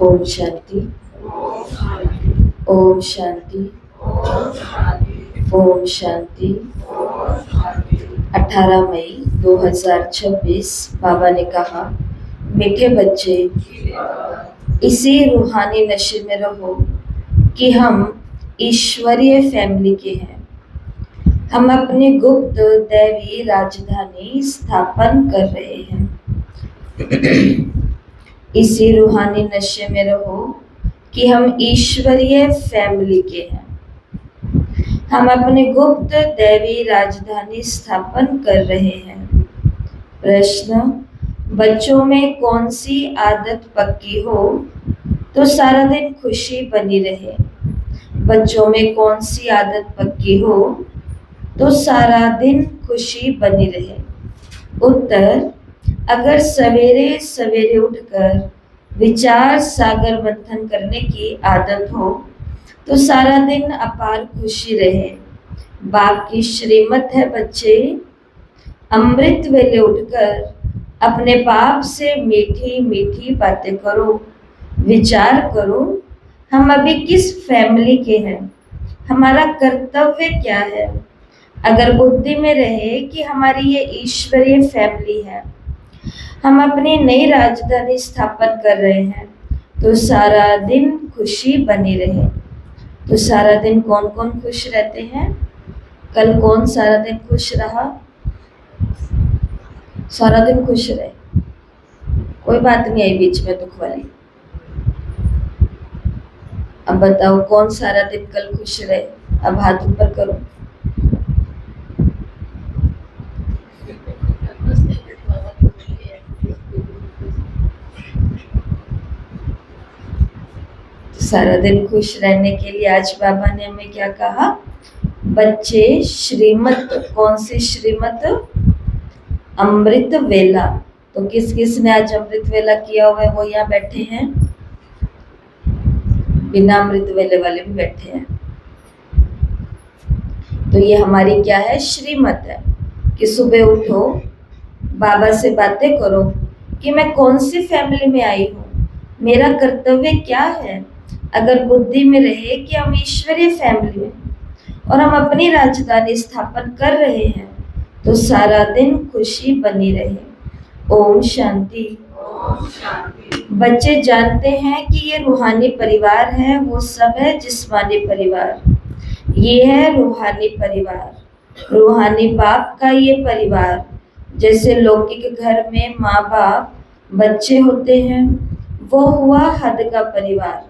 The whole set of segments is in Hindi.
ओम शांति। ओम शांति। ओम शांति। 18 मई 2026 बाबा ने कहा, मीठे बच्चे, इसी रूहानी नशे में रहो कि हम ईश्वरीय फैमिली के हैं। हम अपनी गुप्त दैवी राजधानी स्थापन कर रहे हैं। इसी रूहानी नशे में रहो कि हम ईश्वरीय फैमिली के हैं। हम अपनी गुप्त दैवी राजधानी स्थापन कर रहे हैं। प्रश्न, बच्चों में कौन सी आदत पक्की हो तो सारा दिन खुशी बनी रहे? बच्चों में कौन सी आदत पक्की हो तो सारा दिन खुशी बनी रहे? उत्तर, अगर सवेरे सवेरे उठकर विचार सागर मंथन करने की आदत हो तो सारा दिन अपार खुशी रहे। बाप की श्रीमत है बच्चे, अमृत वेले उठकर अपने बाप से मीठी मीठी बातें करो, विचार करो, हम अभी किस फैमिली के हैं, हमारा कर्तव्य क्या है। अगर बुद्धि में रहे कि हमारी ये ईश्वरीय फैमिली है, हम अपनी नई राजधानी स्थापन कर रहे हैं, तो सारा दिन खुशी बनी रहे। तो सारा दिन कौन कौन खुश रहते हैं? कल कौन सारा दिन खुश रहा? सारा दिन खुश रहे, कोई बात नहीं आई बीच में दुख वाली। अब बताओ कौन सारा दिन कल खुश रहे? अब हाथ ऊपर करो। सारा दिन खुश रहने के लिए आज बाबा ने हमें क्या कहा? बच्चे, श्रीमत, कौन सी श्रीमत? अमृत वेला। तो किस किस ने आज अमृत वेला किया हुआ है वो यहाँ बैठे हैं? बिना अमृत वेले वाले भी बैठे हैं। तो ये हमारी क्या है? श्रीमत है कि सुबह उठो, बाबा से बातें करो कि मैं कौन सी फैमिली में आई हूँ, मेरा कर्तव्य क्या है। अगर बुद्धि में रहे कि हम ईश्वरीय फैमिली में और हम अपनी राजधानी स्थापन कर रहे हैं, तो सारा दिन खुशी बनी रहे। ओम शांति। बच्चे जानते हैं कि ये रूहानी परिवार है, वो सब है जिस्मानी परिवार। ये है रूहानी परिवार, रूहानी बाप का ये परिवार। जैसे लौकिक घर में माँ बाप बच्चे होते हैं, वो हुआ हद का परिवार।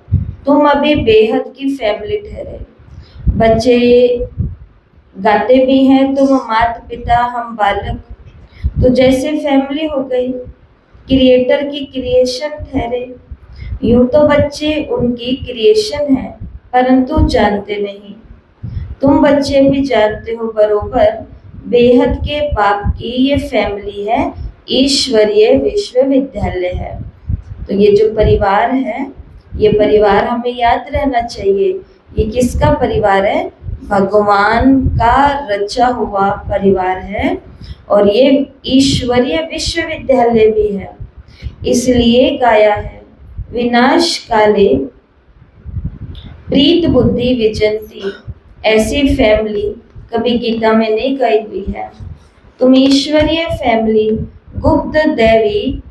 तुम अभी बेहद की फैमिली ठहरे। बच्चे गाते भी हैं, तुम माता पिता हम बालक, तो जैसे फैमिली हो गई, क्रिएटर की क्रिएशन ठहरे। यूं तो बच्चे उनकी क्रिएशन है, परंतु जानते नहीं। तुम बच्चे भी जानते हो बरोबर, बेहद के बाप की ये फैमिली है, ईश्वरीय विश्वविद्यालय है। तो ये जो परिवार है, ये परिवार हमें याद रहना चाहिए। ये किसका परिवार है? भगवान का रचा हुआ परिवार है, और ये ईश्वरीय विश्वविद्यालय भी है। इसलिए गाया है, विनाश काले प्रीत बुद्धि विजंती। ऐसी फैमिली कभी गीता में नहीं गाई हुई है। तुम ईश्वरीय फैमिली, गुप्त दैवी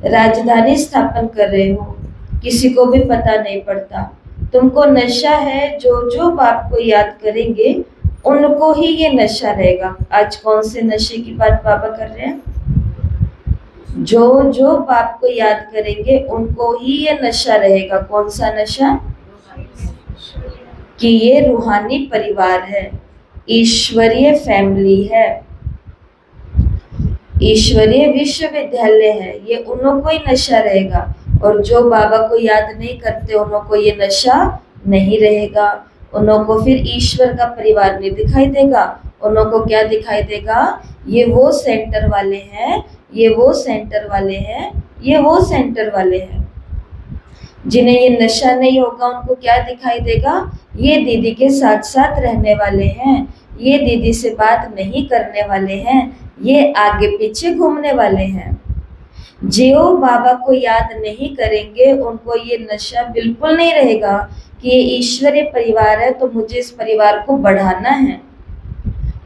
राजधानी स्थापन कर रहे हो, किसी को भी पता नहीं पड़ता। तुमको नशा है, जो जो बाप को याद करेंगे उनको ही ये नशा रहेगा। आज कौन से नशे की बात बाबा कर रहे हैं? जो जो बाप को याद करेंगे उनको ही ये नशा रहेगा। कौन सा नशा? कि ये रूहानी परिवार है, ईश्वरीय फैमिली है, ईश्वरीय विश्वविद्यालय है। ये उनको ही नशा रहेगा, और जो बाबा को याद नहीं करते उनको ये नशा नहीं रहेगा। उनको फिर ईश्वर का परिवार नहीं दिखाई देगा। उनको क्या दिखाई देगा? ये वो सेंटर वाले हैं, ये वो सेंटर वाले हैं, ये वो सेंटर वाले हैं। जिन्हें ये नशा नहीं होगा उनको क्या दिखाई देगा? ये दीदी के साथ साथ रहने वाले हैं, ये दीदी से बात नहीं करने वाले हैं, ये आगे पीछे घूमने वाले हैं। जो बाबा को याद नहीं करेंगे उनको ये नशा बिल्कुल नहीं रहेगा कि ये ईश्वरीय परिवार है तो मुझे इस परिवार को बढ़ाना है,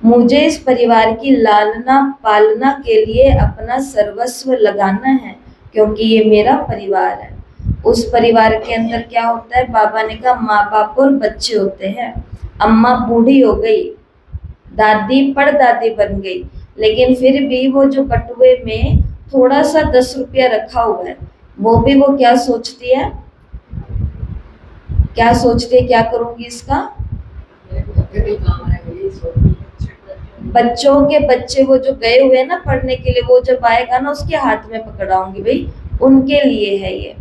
मुझे इस परिवार की लालना पालना के लिए अपना सर्वस्व लगाना है, क्योंकि ये मेरा परिवार है। उस परिवार के अंदर क्या होता है, बाबा ने कहा माँ बाप और बच्चे होते हैं। अम्मा बूढ़ी हो गई, दादी पड़दादी बन गई, लेकिन फिर भी वो जो बटुए में थोड़ा सा 10 रुपया रखा हुआ है, वो भी वो क्या सोचती है, क्या करूंगी इसका, बच्चों के बच्चे वो जो गए हुए हैं ना पढ़ने के लिए, वो जब आएगा ना उसके हाथ में पकड़ाऊंगी, भाई उनके लिए है ये।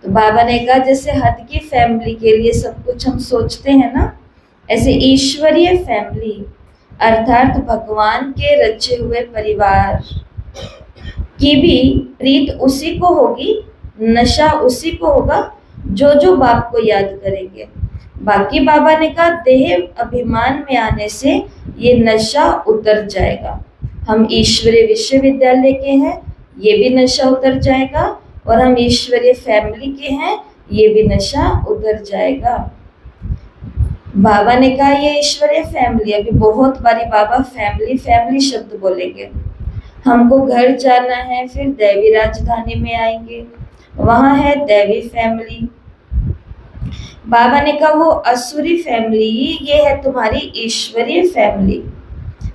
तो बाबा ने कहा जैसे हद की फैमिली के लिए सब कुछ हम सोचते हैं ना, ऐसे ईश्वरीय फैमिली अर्थात भगवान के रचे हुए परिवार की भी प्रीत उसी को होगी, नशा उसी को होगा जो जो बाप को याद करेंगे। बाकी बाबा ने कहा देह अभिमान में आने से ये नशा उतर जाएगा। हम ईश्वरीय विश्वविद्यालय के हैं, ये भी नशा उतर जाएगा, और हम ईश्वरीय फैमिली के हैं, ये भी नशा उतर जाएगा। बाबा ने कहा ये ईश्वरीय फैमिली, अभी बहुत बारी बाबा फैमिली फैमिली शब्द बोलेंगे। हमको घर जाना है, फिर दैवी राजधानी में आएंगे, वहां है दैवी फैमिली। बाबा ने कहा वो असुरी फैमिली, ये है तुम्हारी ईश्वरीय फैमिली।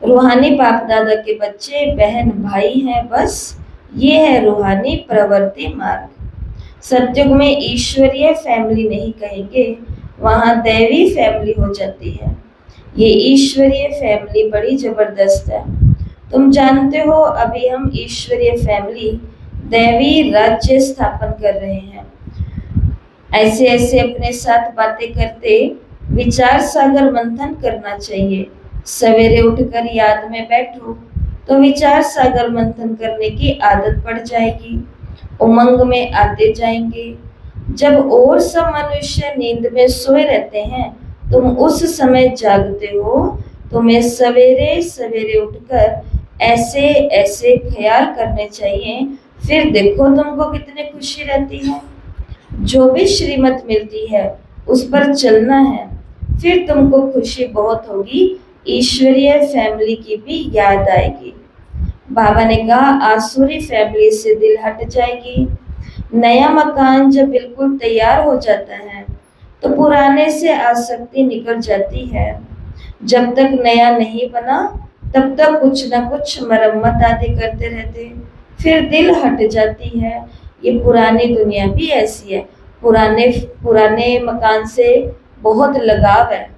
रूहानी बाप दादा के बच्चे बहन भाई हैं, बस ये है रूहानी प्रवृत्ति मार्ग। सतयुग में ईश्वरीय फैमिली नहीं कहेंगे, वहां दैवी फैमिली हो जाती है। ये ईश्वरीय फैमिली बड़ी जबरदस्त है। तुम जानते हो अभी हम ईश्वरीय फैमिली दैवी राज्य स्थापन कर रहे हैं। ऐसे ऐसे अपने साथ बातें करते विचार सागर मंथन करना चाहिए। सवेरे उठकर याद में बैठो तो विचार सागर मंथन करने की आदत पड़ जाएगी, उमंग में आते जाएंगे। जब और सब मनुष्य नींद में सोए रहते हैं, तुम उस समय जागते हो। तुम्हें सवेरे सवेरे उठकर ऐसे ऐसे ख्याल करने चाहिए, फिर देखो तुमको कितनी खुशी रहती है। जो भी श्रीमत मिलती है उस पर चलना है, फिर तुमको खुशी बहुत होगी, ईश्वरीय फैमिली की भी याद आएगी। बाबा ने कहा आसुरी फैमिली से दिल हट जाएगी। नया मकान जब बिल्कुल तैयार हो जाता है तो पुराने से आसक्ति निकल जाती है। जब तक नया नहीं बना तब तक कुछ न कुछ मरम्मत आदि करते रहते, फिर दिल हट जाती है। ये पुरानी दुनिया भी ऐसी है, पुराने मकान से बहुत लगाव है,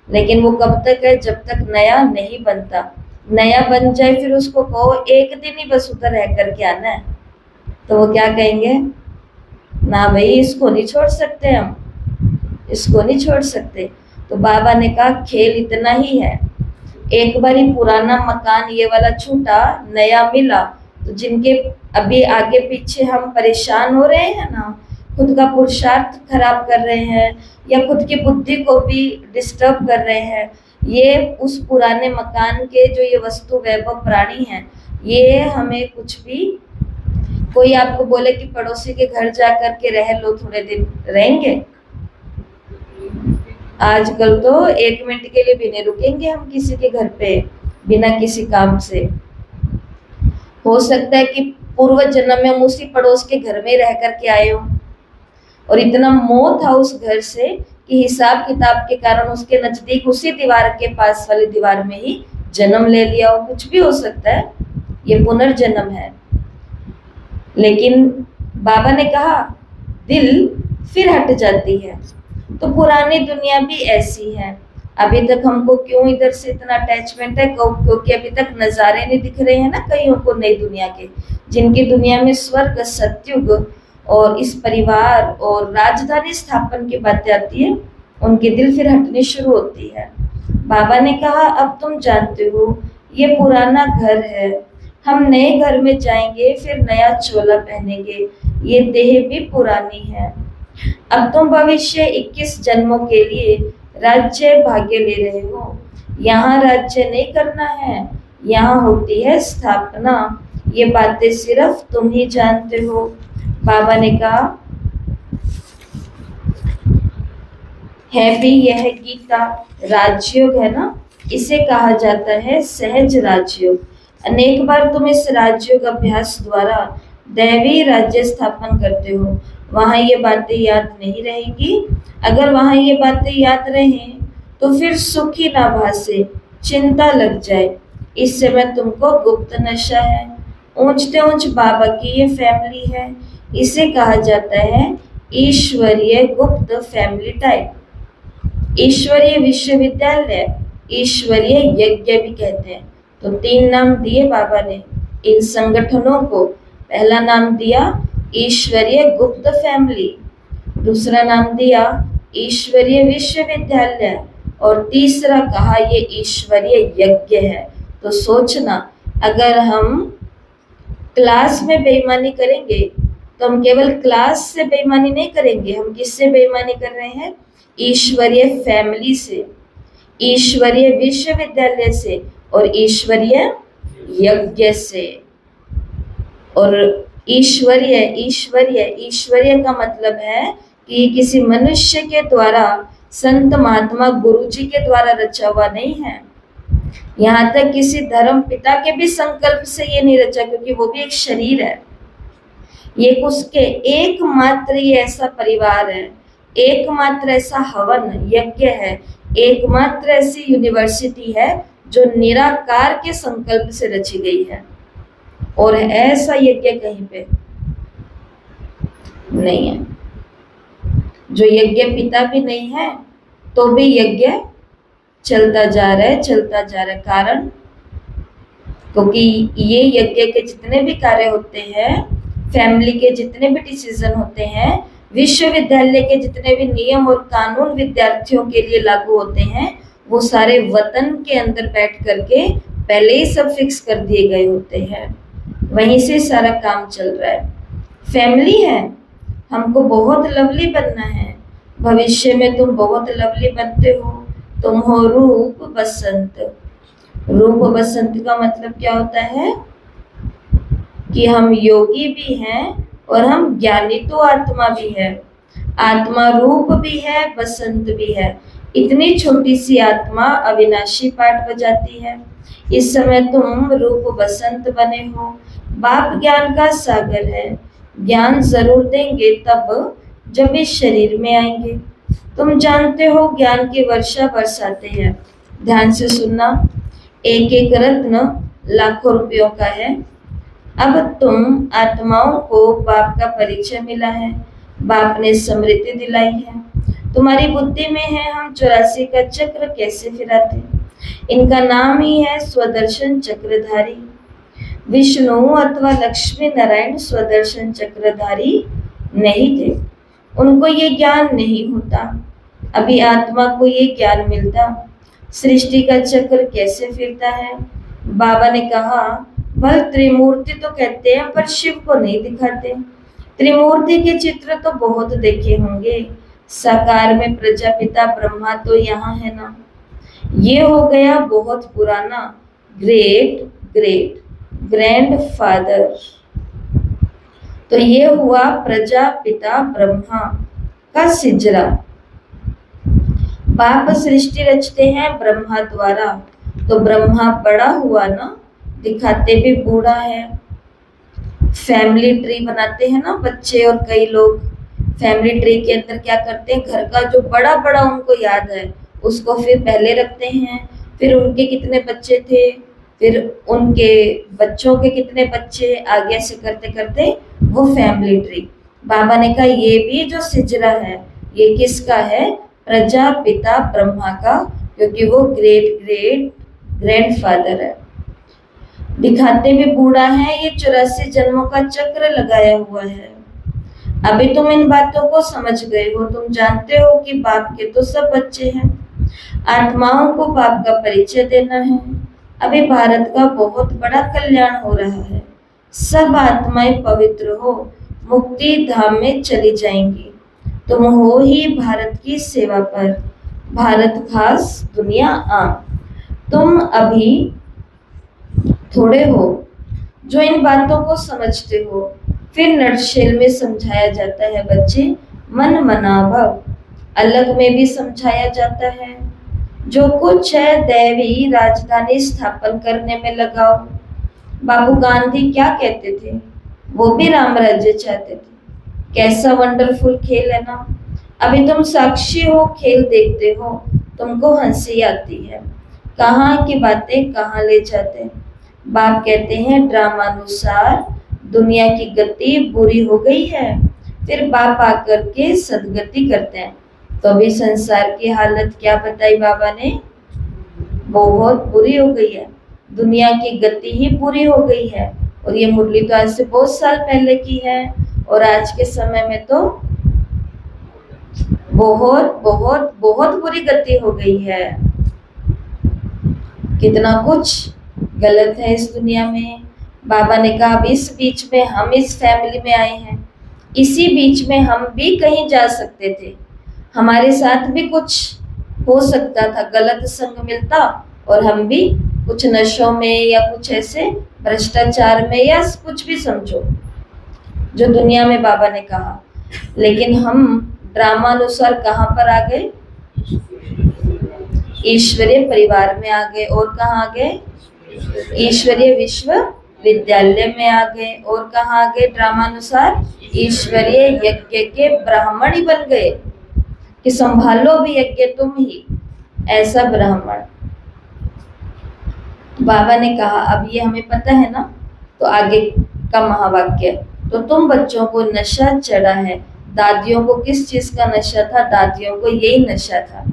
लेकिन वो कब तक है, जब तक नया नहीं बनता। नया बन जाए फिर उसको कहो एक दिन ही बस उधर रह करके आना है, तो वो क्या कहेंगे, ना भाई इसको नहीं छोड़ सकते, हम इसको नहीं छोड़ सकते। तो बाबा ने कहा खेल इतना ही है, एक बारी पुराना मकान ये वाला छूटा, नया मिला, तो जिनके अभी आगे पीछे हम परेशान हो रहे हैं ना, खुद का पुरुषार्थ खराब कर रहे हैं या खुद की बुद्धि को भी डिस्टर्ब कर रहे हैं, ये उस पुराने मकान के जो ये वस्तु वैभव प्राणी हैं, ये हमें कुछ भी, कोई आपको बोले कि पड़ोसी के घर जा कर के रह लो, थोड़े दिन रहेंगे? आजकल तो 1 मिनट के लिए भी नहीं रुकेंगे हम किसी के घर पे बिना किसी काम से। हो सकता है कि पूर्व जन्म में हम उसी पड़ोस के घर में रह करके आए हो और इतना मोह था उस घर से कि हिसाब किताब के कारण उसके नजदीक उसी दीवार के पास वाली दीवार में ही जन्म ले लिया हो, कुछ भी हो सकता है, ये पुनर्जन्म है। लेकिन बाबा ने कहा दिल फिर हट जाती है। तो पुरानी दुनिया भी ऐसी है। अभी तक हमको क्यों इधर से इतना अटैचमेंट है, क्योंकि अभी तक नज़ारे नहीं दिख रहे हैं ना कईयों को नई दुनिया के, जिनकी दुनिया में स्वर्ग सतयुग और इस परिवार और राजधानी स्थापन की बातें आती है, उनके दिल फिर हटनी शुरू होती है। बाबा ने कहा अब तुम जानते हो ये पुराना घर है, हम नए घर में जाएंगे, फिर नया चोला पहनेंगे, ये देह भी पुरानी है। अब तुम भविष्य 21 जन्मों के लिए राज्य भाग्य ले रहे हो। यहाँ राज्य नहीं करना है, यहाँ होती है स्थापना। ये बातें सिर्फ तुम ही जानते हो। बाबा ने कहा, है भी यह गीता राजयोग है ना, इसे कहा जाता है सहज राजयोग। अनेक बार तुम इस राजयोग अभ्यास द्वारा दैवी राज्य स्थापन करते हो। वहां ये बातें याद नहीं रहेंगी। अगर वहां ये बातें याद रहें तो फिर सुखी ना भासे, चिंता लग जाए। इस समय तुमको गुप्त नशा है। ऊंचते ऊंच बाबा की ये फैमिली है। इसे कहा जाता है ईश्वरीय गुप्त फैमिली टाइप। ईश्वरीय विश्वविद्यालय, ईश्वरीय यज्ञ भी कहते हैं। तो 3 नाम दिए बाबा ने इन संगठनों को। पहला नाम दिया ईश्वरीय गुप्त फैमिली, दूसरा नाम दिया ईश्वरीय विश्वविद्यालय, और तीसरा कहा ये ईश्वरीय यज्ञ है। तो सोचना, अगर हम क्लास में बेईमानी करेंगे तो हम केवल क्लास से बेईमानी नहीं करेंगे, हम किससे बेईमानी कर रहे हैं? ईश्वरीय फैमिली से, ईश्वरीय विश्वविद्यालय से और ईश्वरीय यज्ञ से। और ईश्वरीय ईश्वरीय ईश्वरीय का मतलब है कि किसी मनुष्य के द्वारा, संत महात्मा गुरु जी के द्वारा रचा हुआ नहीं है। यहाँ तक किसी धर्म पिता के भी संकल्प से ये नहीं रचा, क्योंकि वो भी एक शरीर है। ये उसके एकमात्र ये ऐसा परिवार है, एकमात्र ऐसा हवन यज्ञ है, एकमात्र ऐसी यूनिवर्सिटी है जो निराकार के संकल्प से रची गई है। और ऐसा यज्ञ कहीं पे नहीं है। जो यज्ञ पिता भी नहीं है तो भी यज्ञ चलता जा रहा है, चलता जा रहा है। कारण, क्योंकि ये यज्ञ के जितने भी कार्य होते हैं, फैमिली के जितने भी डिसीजन होते हैं, विश्वविद्यालय के जितने भी नियम और कानून विद्यार्थियों के लिए लागू होते हैं, वो सारे वतन के अंदर बैठ करके पहले ही सब फिक्स कर दिए गए होते हैं। वहीं से सारा काम चल रहा है। फैमिली है, हमको बहुत लवली बनना है। भविष्य में तुम बहुत लवली बनते हो। तुम हो रूप बसंत। रूप बसंत का मतलब क्या होता है? कि हम योगी भी हैं और हम ज्ञानी तो आत्मा भी है। आत्मा रूप भी है, बसंत भी है। इतनी छोटी सी आत्मा अविनाशी पाठ बजाती है। इस समय तुम रूप बसंत बने हो। बाप ज्ञान का सागर है। ज्ञान जरूर देंगे तब जब इस शरीर में आएंगे। तुम जानते हो ज्ञान की वर्षा बरसाते हैं। ध्यान से सुनना, एक एक रत्न लाखों रुपयों का है। अब तुम आत्माओं को बाप का परिचय मिला है। बाप ने स्मृति दिलाई है। तुम्हारी बुद्धि में है हम 84 का चक्र कैसे फिराते। इनका नाम ही है स्वदर्शन चक्रधारी। विष्णु अथवा लक्ष्मी नारायण स्वदर्शन चक्रधारी नहीं थे। उनको ये ज्ञान नहीं होता। अभी आत्मा को ये ज्ञान मिलता। सृष्टि का चक्र कैसे फिरता है। बाबा ने कहा, भल त्रिमूर्ति तो कहते हैं पर शिव को नहीं दिखाते। त्रिमूर्ति के चित्र तो बहुत देखे होंगे। साकार में प्रजापिता ब्रह्मा तो यहाँ है ना। ये हो गया बहुत पुराना ग्रेट ग्रेट ग्रैंड फादर। तो ये हुआ प्रजापिता ब्रह्मा का सिजरा। बाप सृष्टि रचते हैं ब्रह्मा द्वारा। तो ब्रह्मा बड़ा हुआ ना, दिखाते भी बूढ़ा है। फैमिली ट्री बनाते हैं ना बच्चे और कई लोग। फैमिली ट्री के अंदर क्या करते हैं, घर का जो बड़ा बड़ा उनको याद है उसको फिर पहले रखते हैं। फिर उनके कितने बच्चे थे, फिर उनके बच्चों के कितने बच्चे, आगे से करते करते वो फैमिली ट्री। बाबा ने कहा ये भी जो सिजरा है ये किसका है? प्रजापिता ब्रह्मा का, क्योंकि वो ग्रेट ग्रेट ग्रैंडफादर है। दिखाते भी बूढ़ा है। ये 84 जन्मों का चक्र लगाया हुआ है। अभी तुम इन बातों को समझ गए हो। तुम जानते हो कि बाप के तो सब बच्चे हैं। आत्माओं को बाप का परिचय देना है। अभी भारत का बहुत बड़ा कल्याण हो रहा है। सब आत्माएं पवित्र हो, मुक्ति धाम में चली जाएंगी। तुम हो ही भारत की सेवा पर। भारत खास, दुनिया आम। तुम अभी थोड़े हो। जो इन बातों को समझते हो। फिर नटशेल में समझाया जाता है बच्चे, मन मना भव। अलग में भी समझाया जाता है, जो कुछ है दैवी राजधानी स्थापन करने में लगाओ। बाबू गांधी क्या कहते थे? वो भी राम राज्य चाहते थे। कैसा वंडरफुल खेल है ना। अभी तुम साक्षी हो, खेल देखते हो, तुमको हंसी आती है। कहाँ की बातें कहाँ ले जाते हैं। बाप कहते हैं ड्रामानुसार दुनिया की गति बुरी हो गई है। फिर बाप आकर के सदगति करते हैं। तो अभी संसार की हालत क्या बताई बाबा ने? बहुत बुरी हो गई है। दुनिया की गति ही बुरी हो गई है। और ये मुरली तो आज से बहुत साल पहले की है, और आज के समय में तो बहुत बहुत बहुत बुरी गति हो गई है। कितना कुछ गलत है इस दुनिया में। बाबा ने कहा अब इस बीच में हम इस फैमिली में आए हैं, इसी बीच में हम भी कहीं जा सकते थे, हमारे साथ भी कुछ हो सकता था, गलत संग मिलता और हम भी कुछ नशों में या कुछ ऐसे भ्रष्टाचार में या कुछ भी समझो जो दुनिया में बाबा ने कहा। लेकिन हम ड्रामानुसार कहाँ पर आ गए? ईश्वरीय परिवार में आ गए। और कहाँ आ गए? ईश्वरीय विश्वविद्यालय में आ गए। और कहाँ आ गए? ड्रामानुसार ईश्वरीय यज्ञ के ब्राह्मण ही बन गए कि संभालो भी यज्ञ तुम ही, ऐसा ब्राह्मण। बाबा ने कहा अब ये हमें पता है ना, तो आगे का महावाक्य, तो तुम बच्चों को नशा चढ़ा है। दादियों को किस चीज का नशा था? दादियों को यही नशा था।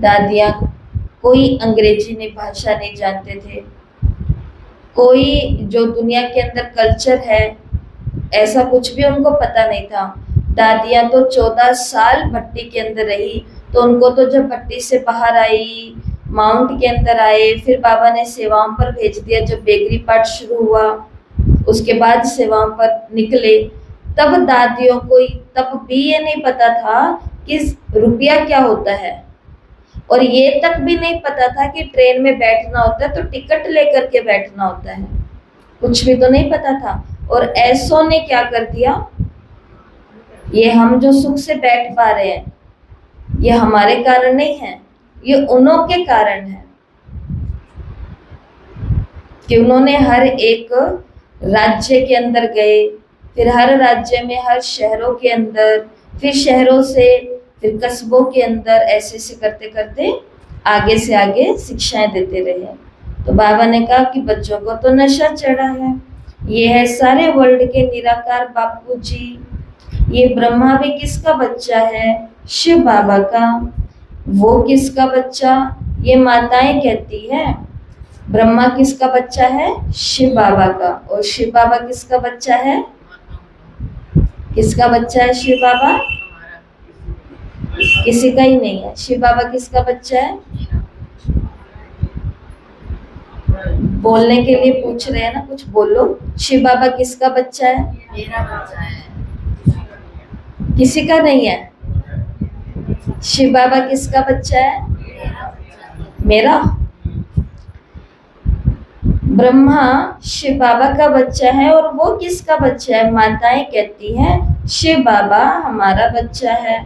दादियां कोई अंग्रेजी नहीं भाषा नहीं जानते थे, कोई जो दुनिया के अंदर कल्चर है ऐसा कुछ भी उनको पता नहीं था। दादियां तो 14 साल भट्टी के अंदर रही, तो उनको तो जब भट्टी से बाहर आई, माउंट के अंदर आए, फिर बाबा ने सेवाओं पर भेज दिया। जब बेगरी पाठ शुरू हुआ उसके बाद सेवाओं पर निकले, तब दादियों को तब भी ये नहीं पता था कि रुपया क्या होता है, और ये तक भी नहीं पता था कि ट्रेन में बैठना होता है तो टिकट लेकर के बैठना होता है। कुछ भी तो नहीं पता था। और ऐसों ने क्या कर दिया, ये हम जो सुख से बैठ पा रहे हैं ये हमारे कारण नहीं है, ये उन्हों के कारण है कि उन्होंने हर एक राज्य के अंदर गए, फिर हर राज्य में हर शहरों के अंदर, फिर शहरों से फिर कस्बों के अंदर, ऐसे ऐसे करते करते आगे से आगे शिक्षाएं देते रहे। तो बाबा ने कहा कि बच्चों को तो नशा चढ़ा है। ये है सारे वर्ल्ड के निराकार बापू जी। ये ब्रह्मा भी किसका बच्चा है? शिव बाबा का। वो किसका बच्चा? ये माताएं कहती है। ब्रह्मा किसका बच्चा है? शिव बाबा का। और शिव बाबा किसका बच्चा है? किसका बच्चा है शिव बाबा? किसी का ही नहीं है। शिव बाबा किसका बच्चा है? बोलने के लिए पूछ रहे हैं ना, कुछ बोलो। शिव बाबा किसका बच्चा है? मेरा बच्चा है। किसी का नहीं है। शिव बाबा किसका बच्चा है? मेरा। ब्रह्मा शिव बाबा का बच्चा है, और वो किसका बच्चा है? माताएं कहती हैं शिव बाबा हमारा बच्चा है।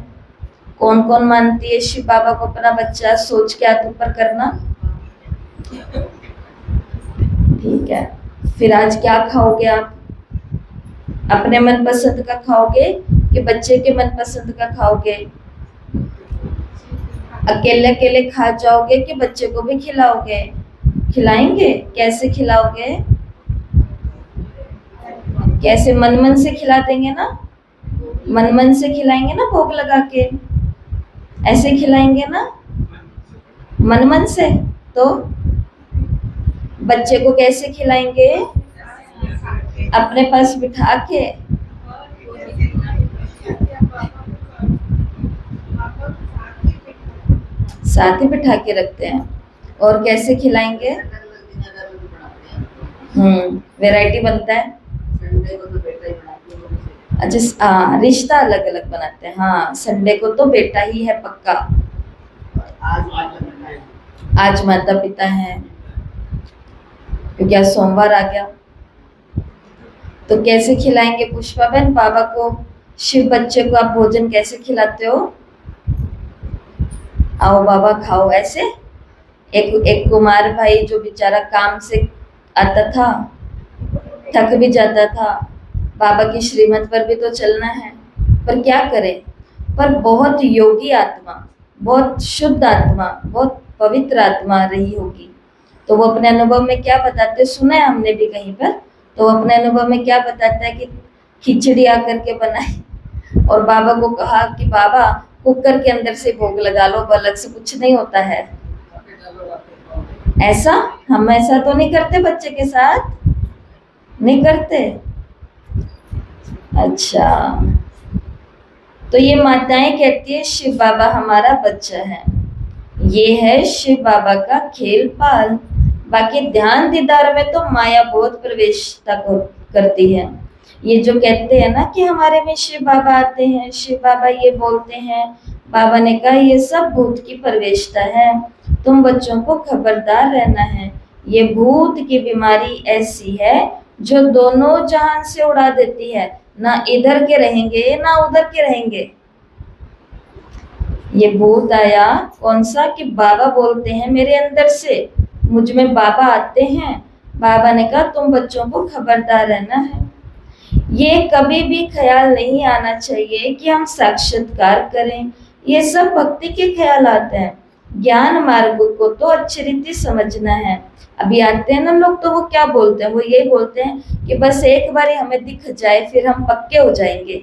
कौन कौन मानती है शिव बाबा को अपना बच्चा? सोच के हाथ ऊपर करना। ठीक है, फिर आज क्या खाओगे आप? अपने मनपसंद का खाओगे कि बच्चे के मनपसंद का खाओगे? अकेले अकेले खा जाओगे कि बच्चे को भी खिलाओगे? खिलाएंगे। कैसे खिलाओगे? कैसे? मन मन से खिला देंगे ना, मन मन से खिलाएंगे ना, भोग लगा के ऐसे खिलाएंगे ना, मन मन से। तो बच्चे को कैसे खिलाएंगे? अपने पास बिठा के। साथ ही बिठा के रखते हैं। और कैसे खिलाएंगे? वैरायटी बनता है। अच्छा, रिश्ता अलग अलग बनाते हैं। हाँ, संडे को तो बेटा ही है पक्का। आज माता पिता है। क्योंकि आज सोमवार आ गया। तो कैसे खिलाएंगे पुष्पा बहन बाबा को? शिव बच्चे को आप भोजन कैसे खिलाते हो? आओ बाबा खाओ ऐसे। एक कुमार भाई जो बेचारा काम से आता था, थक भी जाता था, बाबा की श्रीमत पर भी तो चलना है, पर क्या करें। पर बहुत योगी आत्मा, बहुत शुद्ध आत्मा, बहुत पवित्र आत्मा रही होगी। तो वो अपने अनुभव में क्या बताते, सुना है हमने भी कहीं पर, तो वो अपने अनुभव में क्या बताता है कि खिचड़ी आकर के बनाई और बाबा को कहा कि बाबा कुकर के अंदर से भोग लगा लो, अलग से कुछ नहीं होता है। ऐसा हम ऐसा तो नहीं करते, बच्चे के साथ नहीं करते। अच्छा, तो ये माताएं कहती है शिव बाबा हमारा बच्चा है, ये है शिव बाबा का खेल पाल। बाकी ध्यान दीदार में तो माया बहुत प्रवेशता करती है। ये जो कहते हैं ना कि हमारे में शिव बाबा आते हैं, शिव बाबा ये बोलते हैं, बाबा ने कहा ये सब भूत की प्रवेशता है, तुम बच्चों को खबरदार रहना है। ये भूत की बीमारी ऐसी है जो दोनों जहान से उड़ा देती है, ना इधर के रहेंगे ना उधर के रहेंगे। ये भूत आया कौन सा कि बाबा बोलते हैं मेरे अंदर से, मुझ में बाबा आते हैं। बाबा ने कहा तुम बच्चों को खबरदार रहना है। ये कभी भी ख्याल नहीं आना चाहिए कि हम साक्षात्कार करें, ये सब भक्ति के ख्याल आते हैं। ज्ञान मार्ग को तो अच्छी रीति समझना है। अभी आते हैं ना लोग, तो वो क्या बोलते हैं, वो यही बोलते हैं कि बस एक बारी हमें दिख जाए फिर हम पक्के हो जाएंगे,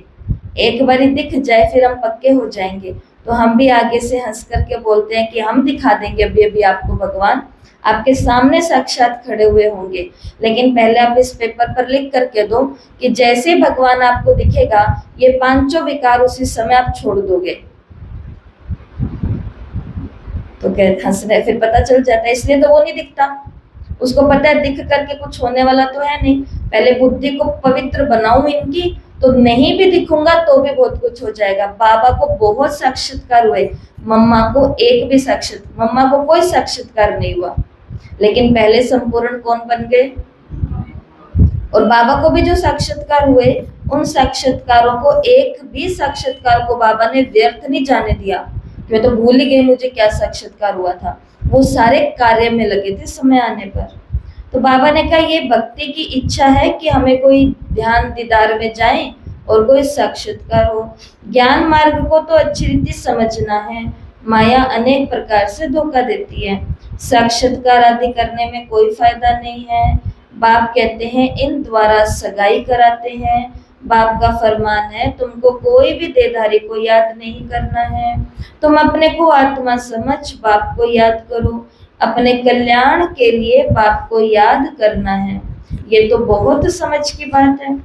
एक बारी दिख जाए फिर हम पक्के हो जाएंगे। तो हम भी आगे से हंस करके बोलते हैं कि हम दिखा देंगे अभी अभी आपको, भगवान आपके सामने साक्षात खड़े हुए होंगे, लेकिन पहले आप इस पेपर पर लिख करके दो कि जैसे भगवान आपको दिखेगा ये पांचों विकार उसी समय आप छोड़ दोगे। तो कहते हंस रहे, फिर पता चल जाता है, इसलिए तो वो नहीं दिखता, उसको पता है दिख करके कुछ होने वाला तो है नहीं, पहले बुद्धि को पवित्र बनाऊं इनकी, तो नहीं भी दिखूंगा तो भी बहुत कुछ हो जाएगा। बाबा को बहुत साक्षात्कार हुए, मम्मा को एक भी मम्मा को कोई साक्षात्कार नहीं हुआ, लेकिन पहले संपूर्ण कौन बन गए। और बाबा को भी जो साक्षात्कार हुए, उन साक्षात्कारों को एक भी साक्षात्कार को बाबा ने व्यर्थ नहीं जाने दिया। मैं तो भूल ही गई मुझे क्या साक्षात्कार हुआ था, वो सारे कार्य में लगे थे समय आने पर। तो बाबा ने कहा ये भक्ति की इच्छा है कि हमें कोई ध्यान दीदार में जाए और कोई साक्षात्कार हो। ज्ञान मार्ग को तो अच्छी रीति समझना है, माया अनेक प्रकार से धोखा देती है, साक्षात्कार आदि करने में कोई फायदा नहीं है। बाप कहते हैं इन द्वारा सगाई कराते हैं, बाप का फरमान है तुमको कोई भी देहधारी को याद नहीं करना है, तुम अपने को आत्मा समझ बाप को याद करो, अपने कल्याण के लिए बाप को याद करना है। ये तो बहुत समझ की बात है।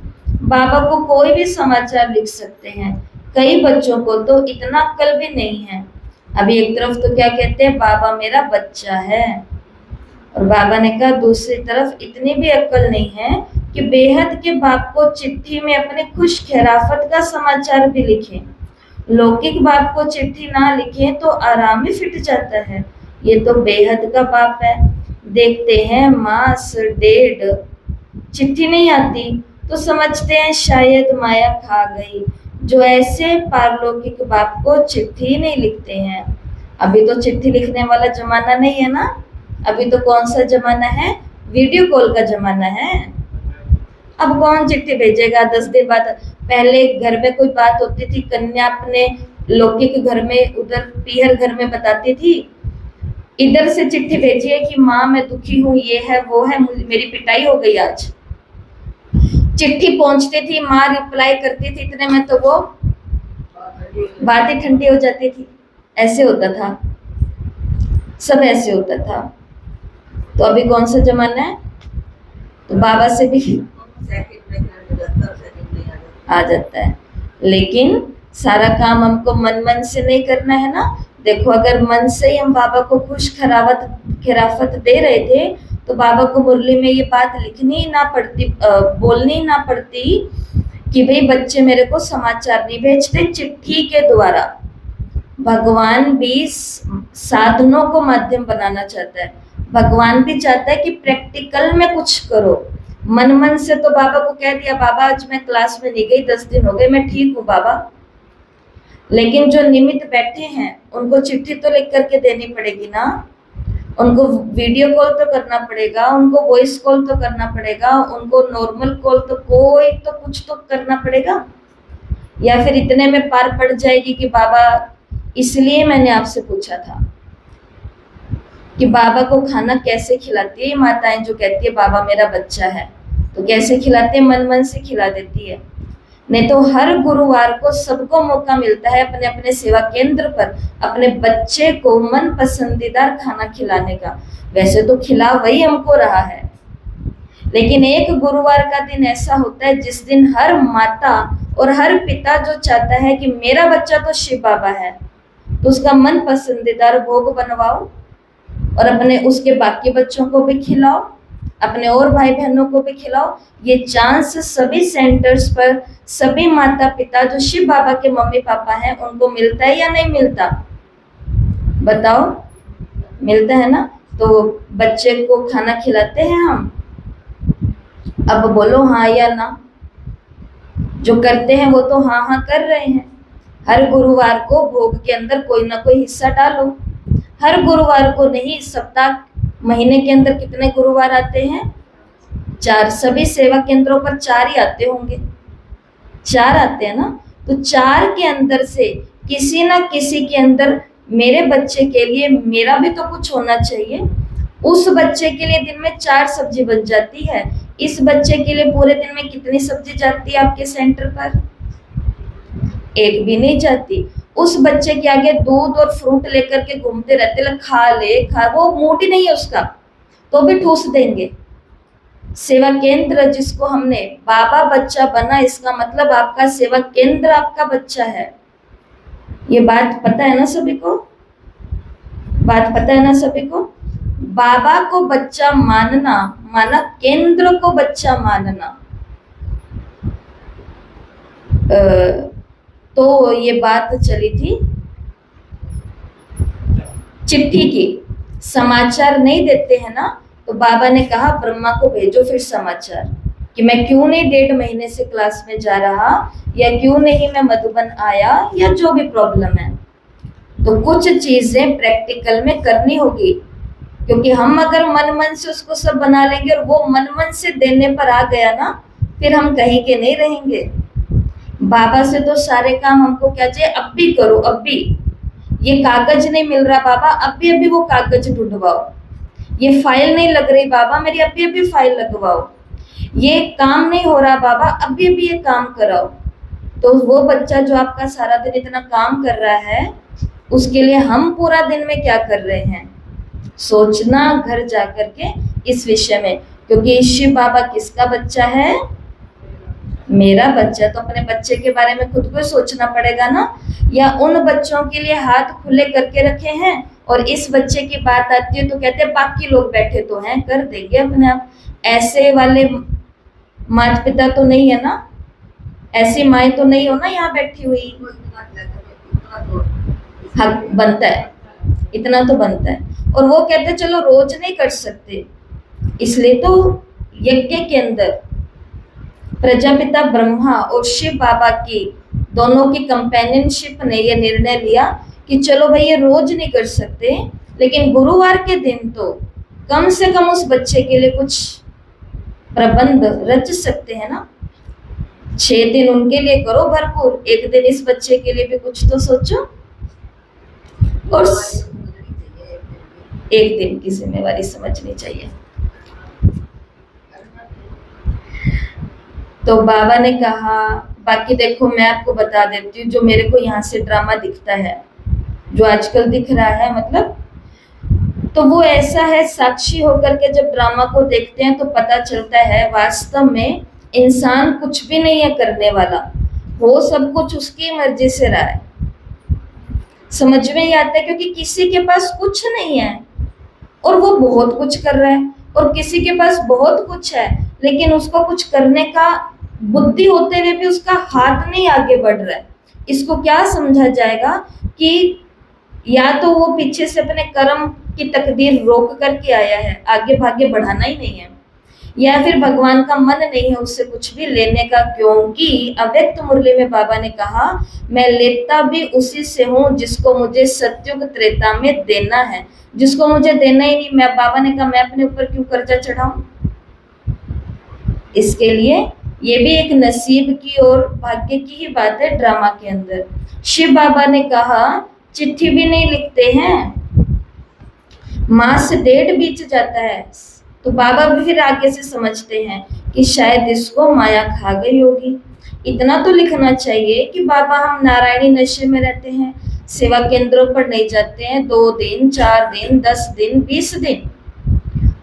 बाबा को कोई भी समाचार लिख सकते हैं, कई बच्चों को तो इतना अक्ल भी नहीं है। अभी एक तरफ तो क्या कहते हैं, बाबा मेरा बच्चा है, और बाबा ने कहा दूसरी तरफ इतनी भी अक्ल नहीं है कि बेहद के बाप को चिट्ठी में अपने खुश खैराफत का समाचार भी लिखें। लौकिक बाप को चिट्ठी ना लिखें तो आराम ही फिट जाता है। ये तो बेहद का बाप है। देखते हैं मास डेढ़ चिट्ठी नहीं आती तो समझते हैं शायद माया खा गई। जो ऐसे पारलौकिक बाप को चिट्ठी नहीं लिखते हैं। अभी तो चिट्ठी लिखने वाला जमाना नहीं है ना, अभी तो कौन सा जमाना है, वीडियो कॉल का जमाना है। अब कौन चिट्ठी भेजेगा 10 दिन बाद। पहले घर में कोई बात होती थी, कन्या अपने लौकिक घर में, उधर पीहर घर में बताती थी, इधर से चिट्ठी भेजिए कि माँ मैं दुखी हूँ, ये है वो है, मेरी पिटाई हो गई आज। चिट्ठी पहुंचती थी, माँ रिप्लाई करती थी, इतने में तो वो बात ही ठंडी हो जाती थी। ऐसे होता था, सब ऐसे होता था। तो अभी कौन सा जमाना है, तो बाबा से भी आ जाता है, लेकिन सारा काम हमको मन मन से नहीं करना है ना। देखो अगर मन से ही हम बाबा को खुश खिराफत दे रहे थे तो बाबा को मुरली में ये बात लिखनी ही ना पड़ती, बोलनी ही ना पड़ती कि भाई बच्चे मेरे को समाचार नहीं भेजते चिट्ठी के द्वारा। भगवान भी साधनों को माध्यम बनाना चाहता है। भगवान भी चाहता है कि प्रैक्टिकल में कुछ करो। मन मन से तो बाबा को कह दिया, बाबा आज मैं क्लास में नहीं गई, 10 दिन हो गए, मैं ठीक हूँ बाबा। लेकिन जो निमित्त बैठे हैं उनको चिट्ठी तो लिख करके देनी पड़ेगी ना, उनको वीडियो कॉल तो करना पड़ेगा, उनको वॉइस कॉल तो करना पड़ेगा, उनको नॉर्मल कॉल तो कोई तो कुछ तो करना पड़ेगा। या फिर इतने में पार पड़ जाएगी कि बाबा, इसलिए मैंने आपसे पूछा था कि बाबा को खाना कैसे खिलाती है माताएं जो कहती है बाबा मेरा बच्चा है, तो कैसे खिलाते हैं? मन मन से खिला देती है। नहीं तो हर गुरुवार को सबको मौका मिलता है अपने अपने सेवा केंद्र पर अपने बच्चे को मन पसंदीदा खाना खिलाने का। वैसे तो खिला वही हमको रहा है, लेकिन एक गुरुवार का दिन ऐसा होता है जिस दिन हर माता और हर पिता जो चाहता है कि मेरा बच्चा तो शिव बाबा है, तो उसका मन पसंदीदा भोग बनवाओ और अपने उसके बाकी बच्चों को भी खिलाओ, अपने और भाई बहनों को भी खिलाओ। ये चांस सभी सेंटर्स पर सभी माता पिता जो शिव बाबा के मम्मी पापा हैं उनको मिलता है या नहीं मिलता? बताओ, मिलता है ना? तो बच्चे को खाना खिलाते हैं हम? अब बोलो हाँ या ना। जो करते हैं वो तो हाँ हाँ कर रहे हैं। हर गुरुवार को भोग के अंदर कोई ना कोई हिस्सा डालो। हर गुरुवार को नहीं, सप्ताह महीने के अंदर कितने गुरुवार आते हैं? 4। सभी सेवा केंद्रों पर 4 ही आते होंगे, 4 आते हैं ना। तो 4 के अंदर से किसी ना किसी के अंदर मेरे बच्चे के लिए मेरा भी तो कुछ होना चाहिए। उस बच्चे के लिए दिन में 4 सब्जी बन जाती है, इस बच्चे के लिए पूरे दिन में कितनी सब्जी जाती है आपके सेंटर पर? एक भी नहीं जाती। उस बच्चे के आगे दूध और फ्रूट लेकर के घूमते रहते, खा ले खा, वो मूड ही नहीं है उसका, तो भी ठूस देंगे। सेवा केंद्र जिसको हमने बाबा बच्चा बना, इसका मतलब आपका सेवा केंद्र आपका बच्चा है। ये बात पता है ना सभी को? बात पता है ना सभी को? बाबा को बच्चा मानना माना केंद्र को बच्चा मानना। तो ये बात चली थी चिट्ठी की। समाचार नहीं देते हैं ना, तो बाबा ने कहा ब्रह्मा को भेजो फिर समाचार कि मैं क्यों नहीं 1.5 महीने से क्लास में जा रहा, या क्यों नहीं मैं मधुबन आया, या जो भी प्रॉब्लम है। तो कुछ चीजें प्रैक्टिकल में करनी होगी, क्योंकि हम अगर मन मन से उसको सब बना लेंगे और वो मन मन से देने पर आ गया ना, फिर हम कहीं के नहीं रहेंगे। बाबा से तो सारे काम हमको क्या चाहिए? अब भी करो, अब भी। ये कागज नहीं मिल रहा बाबा, अभी अभी वो कागज ढूंढवाओ। ये फाइल नहीं लग रही बाबा, मेरी अभी अभी फाइल लगवाओ। ये काम नहीं हो रहा बाबा, अभी अभी ये काम कराओ। तो वो बच्चा जो आपका सारा दिन इतना काम कर रहा है, उसके लिए हम पूरा दिन में क्या कर रहे हैं? सोचना घर जाकर के इस विषय में, क्योंकि शिव बाबा किसका बच्चा है? मेरा बच्चा। तो अपने बच्चे के बारे में खुद को सोचना पड़ेगा ना, या उन बच्चों के लिए हाथ खुले करके रखे हैं और इस बच्चे की बात आती है तो कहते हैं बाकी लोग बैठे तो हैं, कर देंगे अपने आप। ऐसे वाले माता पिता तो नहीं है ना, ऐसी माएँ तो नहीं हो ना यहाँ बैठी हुई। हक बनता है, इतना तो बनता है। और वो कहते चलो रोज नहीं कर सकते, इसलिए तो यज्ञ के अंदर प्रजापिता ब्रह्मा और शिव बाबा की दोनों की कंपेनियनशिप ने यह निर्णय लिया कि चलो भाई ये रोज नहीं कर सकते, लेकिन गुरुवार के दिन तो कम से कम उस बच्चे के लिए कुछ प्रबंध रच सकते हैं ना। 6 दिन उनके लिए करो भरपूर, एक दिन इस बच्चे के लिए भी कुछ तो सोचो। और एक दिन की जिम्मेवारी समझनी चाहिए। तो बाबा ने कहा, बाकी देखो मैं आपको बता देती हूँ, जो मेरे को यहाँ से ड्रामा दिखता है, जो आजकल दिख रहा है, मतलब तो वो ऐसा है, साक्षी होकर के जब ड्रामा को देखते हैं तो पता चलता है वास्तव में इंसान कुछ भी नहीं है करने वाला, वो सब कुछ उसकी मर्जी से रहा है। समझ में ही आता है, क्योंकि किसी के पास कुछ नहीं है और वो बहुत कुछ कर रहा है, और किसी के पास बहुत कुछ है लेकिन उसको कुछ करने का बुद्धि होते हुए भी उसका हाथ नहीं आगे बढ़ रहा है। इसको क्या समझा जाएगा कि या तो वो पीछे से अपने कर्म की तकदीर रोक करके आया है, आगे भागे बढ़ाना ही नहीं है, या फिर भगवान का मन नहीं है उससे कुछ भी लेने का, क्योंकि अव्यक्त मुरली में बाबा ने कहा मैं लेता भी उसी से हूं जिसको मुझे सत्युग त्रेता में देना है, जिसको मुझे देना ही नहीं, मैं बाबा ने कहा मैं अपने ऊपर क्यों कर्जा चढ़ाऊं। इसके लिए ये भी एक नसीब की और भाग्य की ही बात है ड्रामा के अंदर। शिव बाबा ने कहा चिट्ठी भी नहीं लिखते हैं, मास डेढ़ बीत जाता है, तो बाबा भी फिर आगे से समझते हैं कि शायद इसको माया खा गई होगी। इतना तो लिखना चाहिए कि बाबा हम नारायणी नशे में रहते हैं, सेवा केंद्रों पर नहीं जाते हैं 2 दिन 4 दिन 10 दिन 20 दिन,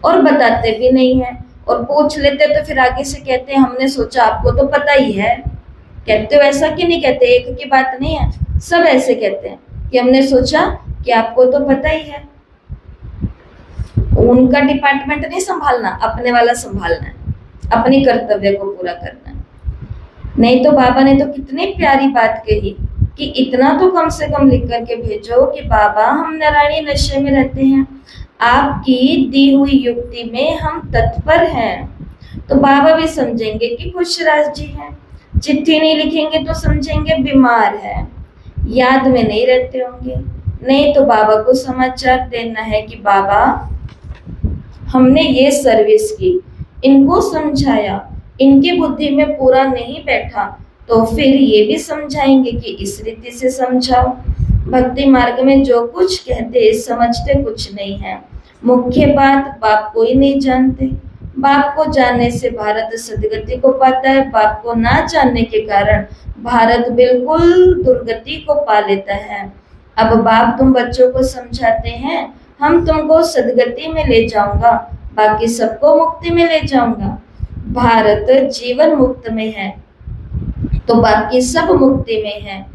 और बताते भी नहीं है, और पूछ लेते तो फिर आगे से कहते हैं हमने सोचा आपको तो पता ही है। कहते हो ऐसा कि नहीं कहते, एक की बात नहीं है, सब ऐसे कहते हैं कि हमने सोचा कि आपको तो पता ही है। उनका डिपार्टमेंट नहीं संभालना, अपने वाला संभालना है, अपनी कर्तव्य को पूरा करना है। नहीं तो बाबा ने तो कितनी प्यारी बात कही कि इतना तो कम से कम लिख करके भेजो कि बाबा हम नारायणी नशे में रहते हैं, आपकी दी हुई युक्ति में हम तत्पर हैं, तो बाबा भी समझेंगे कि खुशराज जी हैं। चिट्ठी नहीं लिखेंगे तो समझेंगे बीमार है, याद में नहीं रहते होंगे। नहीं तो बाबा को समाचार देना है कि बाबा हमने ये सर्विस की, इनको समझाया, इनकी बुद्धि में पूरा नहीं बैठा, तो फिर ये भी समझाएंगे कि इस रीति से समझाओ। भक्ति मार्ग में जो कुछ कहते समझते कुछ नहीं है। मुख्य बात बाप को ही नहीं जानते, बाप को जानने से भारत सदगति को पाता है, बाप को ना जानने के कारण भारत बिल्कुल दुर्गति को पा लेता है। अब बाप तुम बच्चों को समझाते हैं हम तुमको सदगति में ले जाऊंगा, बाकी सबको मुक्ति में ले जाऊंगा। भारत जीवन मुक्त में है तो बाकी सब मुक्ति में है।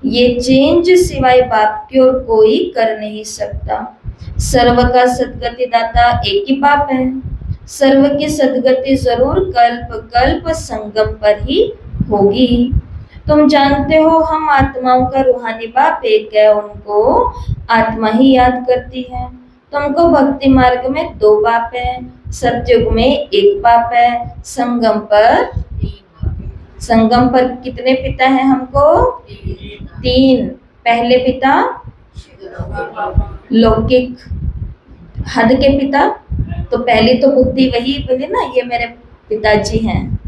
ये चेंज सिवाय बाप की और कोई कर नहीं सकता। सर्व का सदगति दाता एक ही बाप है। सर्व की सदगति जरूर कल्प कल्प संगम पर ही होगी। तुम जानते हो हम आत्माओं का रूहानी बाप एक है, उनको आत्मा ही याद करती है। तुमको भक्ति मार्ग में 2 बाप है, सतयुग में 1 बाप है, संगम पर कितने पिता हैं हमको? 3। पहले पिता लौकिक हद के पिता, तो पहली तो बुद्धि वही बोले ना ये मेरे पिताजी हैं।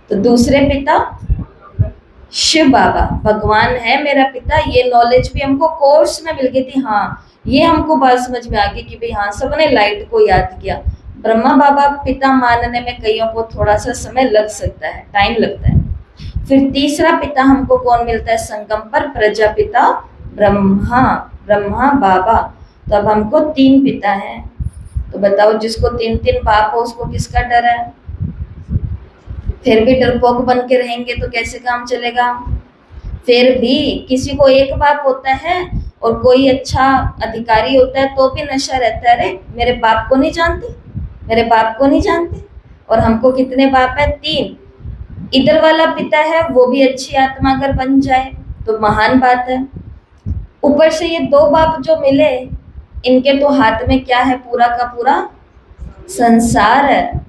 तो दूसरे पिता शिव बाबा, भगवान है मेरा पिता। ये नॉलेज भी हमको कोर्स में मिल गई थी। हाँ, ये हमको बात समझ में आ गई कि भाई हाँ सबने लाइट को याद किया। ब्रह्मा बाबा पिता मानने में कईयों को थोड़ा सा समय लग सकता है, टाइम लगता है। फिर तीसरा पिता हमको कौन मिलता है संगम पर? प्रजापिता ब्रह्मा बाबा। तो अब हमको 3 पिता हैं। तो बताओ जिसको 3 बाप हो उसको किसका डर है? फिर भी डरपोक बन के रहेंगे तो कैसे काम चलेगा? फिर भी किसी को 1 बाप होता है और कोई अच्छा अधिकारी होता है तो भी नशा रहता है, अरे मेरे बाप को नहीं जानते, मेरे बाप को नहीं जानते। और हमको कितने बाप है? 3। इधर वाला पिता है वो भी अच्छी आत्मा अगर बन जाए तो महान बात है। ऊपर से ये 2 बाप जो मिले, इनके तो हाथ में क्या है? पूरा का पूरा संसार है।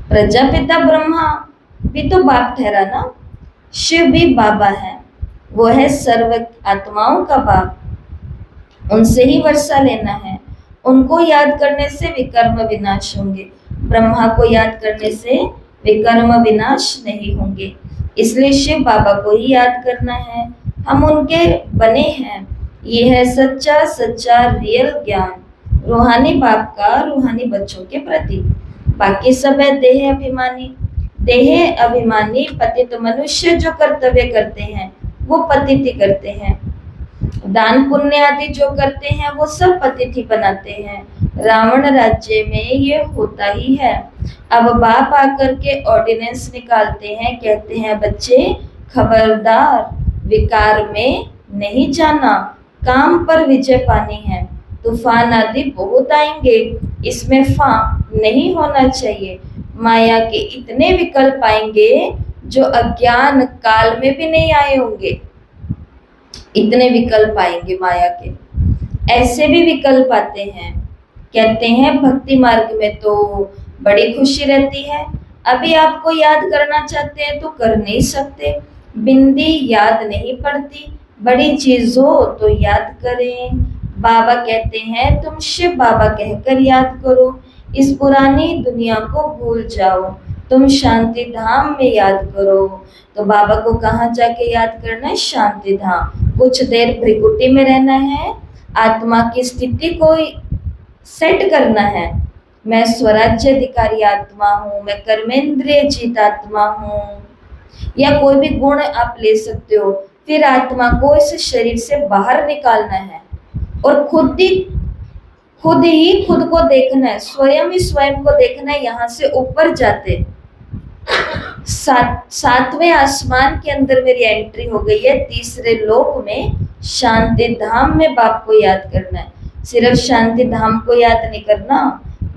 प्रजापिता ब्रह्मा भी तो बाप ठहरा ना, शिव भी बाबा है, वो है सर्व आत्माओं का बाप। उनसे ही वर्षा लेना है। उनको याद करने से विकर्म विनाश होंगे, ब्रह्मा को याद करने से विकर्म विनाश नहीं होंगे। इसलिए शिव बाबा को ही याद करना है, हम उनके बने हैं। ये है सच्चा सच्चा रियल ज्ञान, रूहानी बाप का रूहानी बच्चों के प्रति। बाकी सब है देह अभिमानी। देह अभिमानी पतित मनुष्य जो कर्तव्य करते हैं वो पतिति करते हैं। दान पुण्य आदि जो करते हैं वो सब पतिथि बनाते हैं। रावण राज्य में ये होता ही है। अब बाप आकर के ऑर्डिनेंस निकालते हैं, कहते हैं बच्चे खबरदार, विकार में नहीं जाना, काम पर विजय पानी है। तूफान आदि बहुत आएंगे, इसमें फां नहीं होना चाहिए। माया के इतने विकल्प आएंगे जो अज्ञान काल में भी नहीं आए होंगे। इतने विकल्प आएंगे माया के, ऐसे भी विकल्प आते हैं। कहते हैं भक्ति मार्ग में तो बड़ी खुशी रहती है, अभी आपको याद करना चाहते हैं तो कर नहीं सकते, बिंदी याद नहीं पड़ती, बड़ी चीज हो तो याद करें। बाबा कहते हैं तुम शिव बाबा कहकर याद करो, इस पुरानी दुनिया को भूल जाओ, तुम शांति धाम में याद करो। तो बाबा को कहाँ जाके याद करना है? शांति धाम। कुछ देर भ्रिकुटी में रहना है, आत्मा की स्थिति को सेट करना है। मैं स्वराज्याधिकारी आत्मा हूँ, मैं कर्मेंद्रिय जीत आत्मा हूँ, या कोई भी गुण आप ले सकते हो। फिर आत्मा को इस शरीर से बाहर निकालना है और खुद ही खुद को देखना है, स्वयं ही स्वयं को देखना है। यहाँ से ऊपर जाते सातवें आसमान के अंदर मेरी एंट्री हो गई है, तीसरे लोक में शांति धाम में बाप को याद करना है। सिर्फ शांति धाम को याद नहीं करना,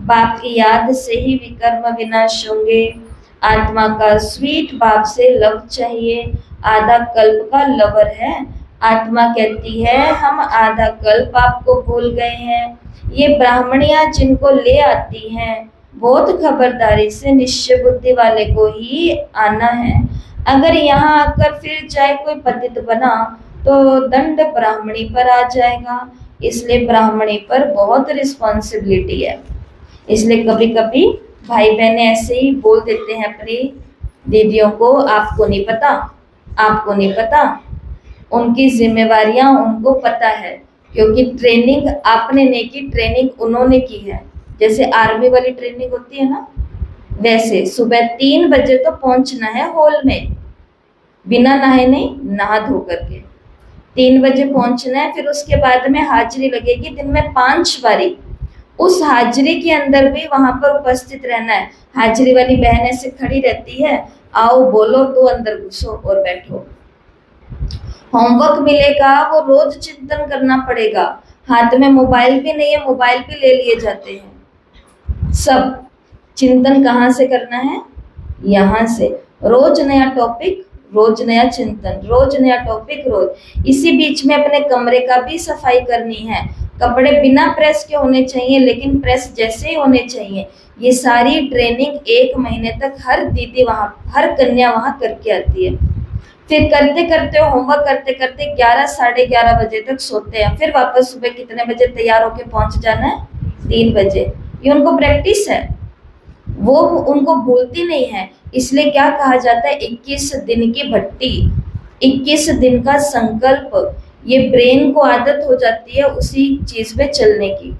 बाप की याद से ही विकर्म विनाश होंगे। आत्मा का स्वीट बाप से लव चाहिए, आधा कल्प का लवर है। आत्मा कहती है हम आधा कल्प आपको भूल गए हैं। ये ब्राह्मणियां जिनको ले आती हैं, बहुत खबरदारी से निश्चय बुद्धि वाले को ही आना है। अगर यहाँ आकर फिर जाए कोई पतित बना तो दंड ब्राह्मणी पर आ जाएगा, इसलिए ब्राह्मणी पर बहुत रिस्पॉन्सिबिलिटी है। इसलिए कभी कभी भाई बहन ऐसे ही बोल देते हैं अपनी दीदियों को, आपको नहीं पता, आपको नहीं पता। उनकी जिम्मेवारियां उनको पता है, क्योंकि ट्रेनिंग आपने नहीं की, ट्रेनिंग उन्होंने की है। जैसे आर्मी वाली ट्रेनिंग होती है ना, वैसे सुबह 3 बजे तो पहुंचना है हॉल में, बिना नहाए नहीं, नहा धो करके 3 बजे पहुंचना है। फिर उसके बाद में हाजिरी लगेगी दिन में 5 बारी, उस हाजिरी के अंदर भी वहां पर उपस्थित रहना है। हाजिरी वाली बहन ऐसे खड़ी रहती है, आओ बोलो तो अंदर घुसो और बैठो। होमवर्क मिलेगा वो रोज चिंतन करना पड़ेगा। हाथ में मोबाइल भी नहीं है, मोबाइल भी ले लिए जाते हैं। सब चिंतन कहाँ से करना है? यहाँ से। रोज नया टॉपिक, रोज नया चिंतन, रोज नया टॉपिक, रोज। इसी बीच में अपने कमरे का भी सफाई करनी है। कपड़े बिना प्रेस के होने चाहिए, लेकिन प्रेस जैसे ही होने चाहिए। ये सारी ट्रेनिंग 1 महीने तक हर दीदी वहाँ, हर कन्या वहाँ करके आती है। फिर करते करते होमवर्क करते करते 11 साढ़े 11 बजे तक सोते हैं। फिर वापस सुबह कितने बजे तैयार होके पहुंच जाना है? 3 बजे। ये उनको प्रैक्टिस है, वो उनको भूलती नहीं है। इसलिए क्या कहा जाता है? 21 दिन की भट्टी, 21 दिन का संकल्प। ये ब्रेन को आदत हो जाती है उसी चीज पे चलने की,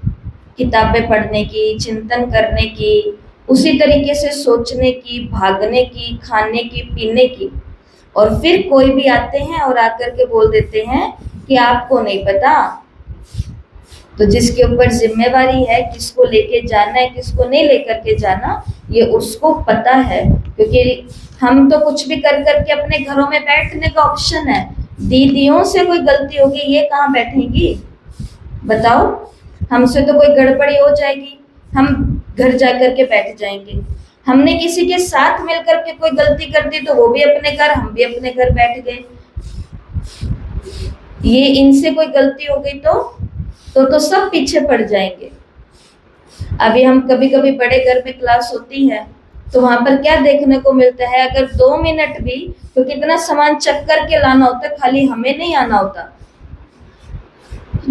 किताबें पढ़ने की, चिंतन करने की, उसी तरीके से सोचने की, भागने की, खाने की, पीने की। और फिर कोई भी आते हैं और आकर के बोल देते हैं कि आपको नहीं पता। तो जिसके ऊपर जिम्मेवारी है, किसको लेके जाना है, किसको नहीं लेकर के जाना, ये उसको पता है। क्योंकि हम तो कुछ भी कर करके अपने घरों में बैठने का ऑप्शन है। दीदियों से कोई गलती होगी, ये कहाँ बैठेंगी? बताओ, हमसे तो कोई गड़बड़ी हो जाएगी, हम घर जा करके बैठ जाएंगे। हमने किसी के साथ मिलकर के कोई गलती कर दी तो वो भी अपने घर, हम भी अपने घर बैठ गए। ये इनसे कोई गलती हो गई तो सब पीछे पड़ जाएंगे। अभी हम कभी कभी बड़े घर में क्लास होती है तो वहां पर क्या देखने को मिलता है? अगर 2 मिनट भी, तो कितना सामान चक करके लाना होता है, खाली हमें नहीं आना होता।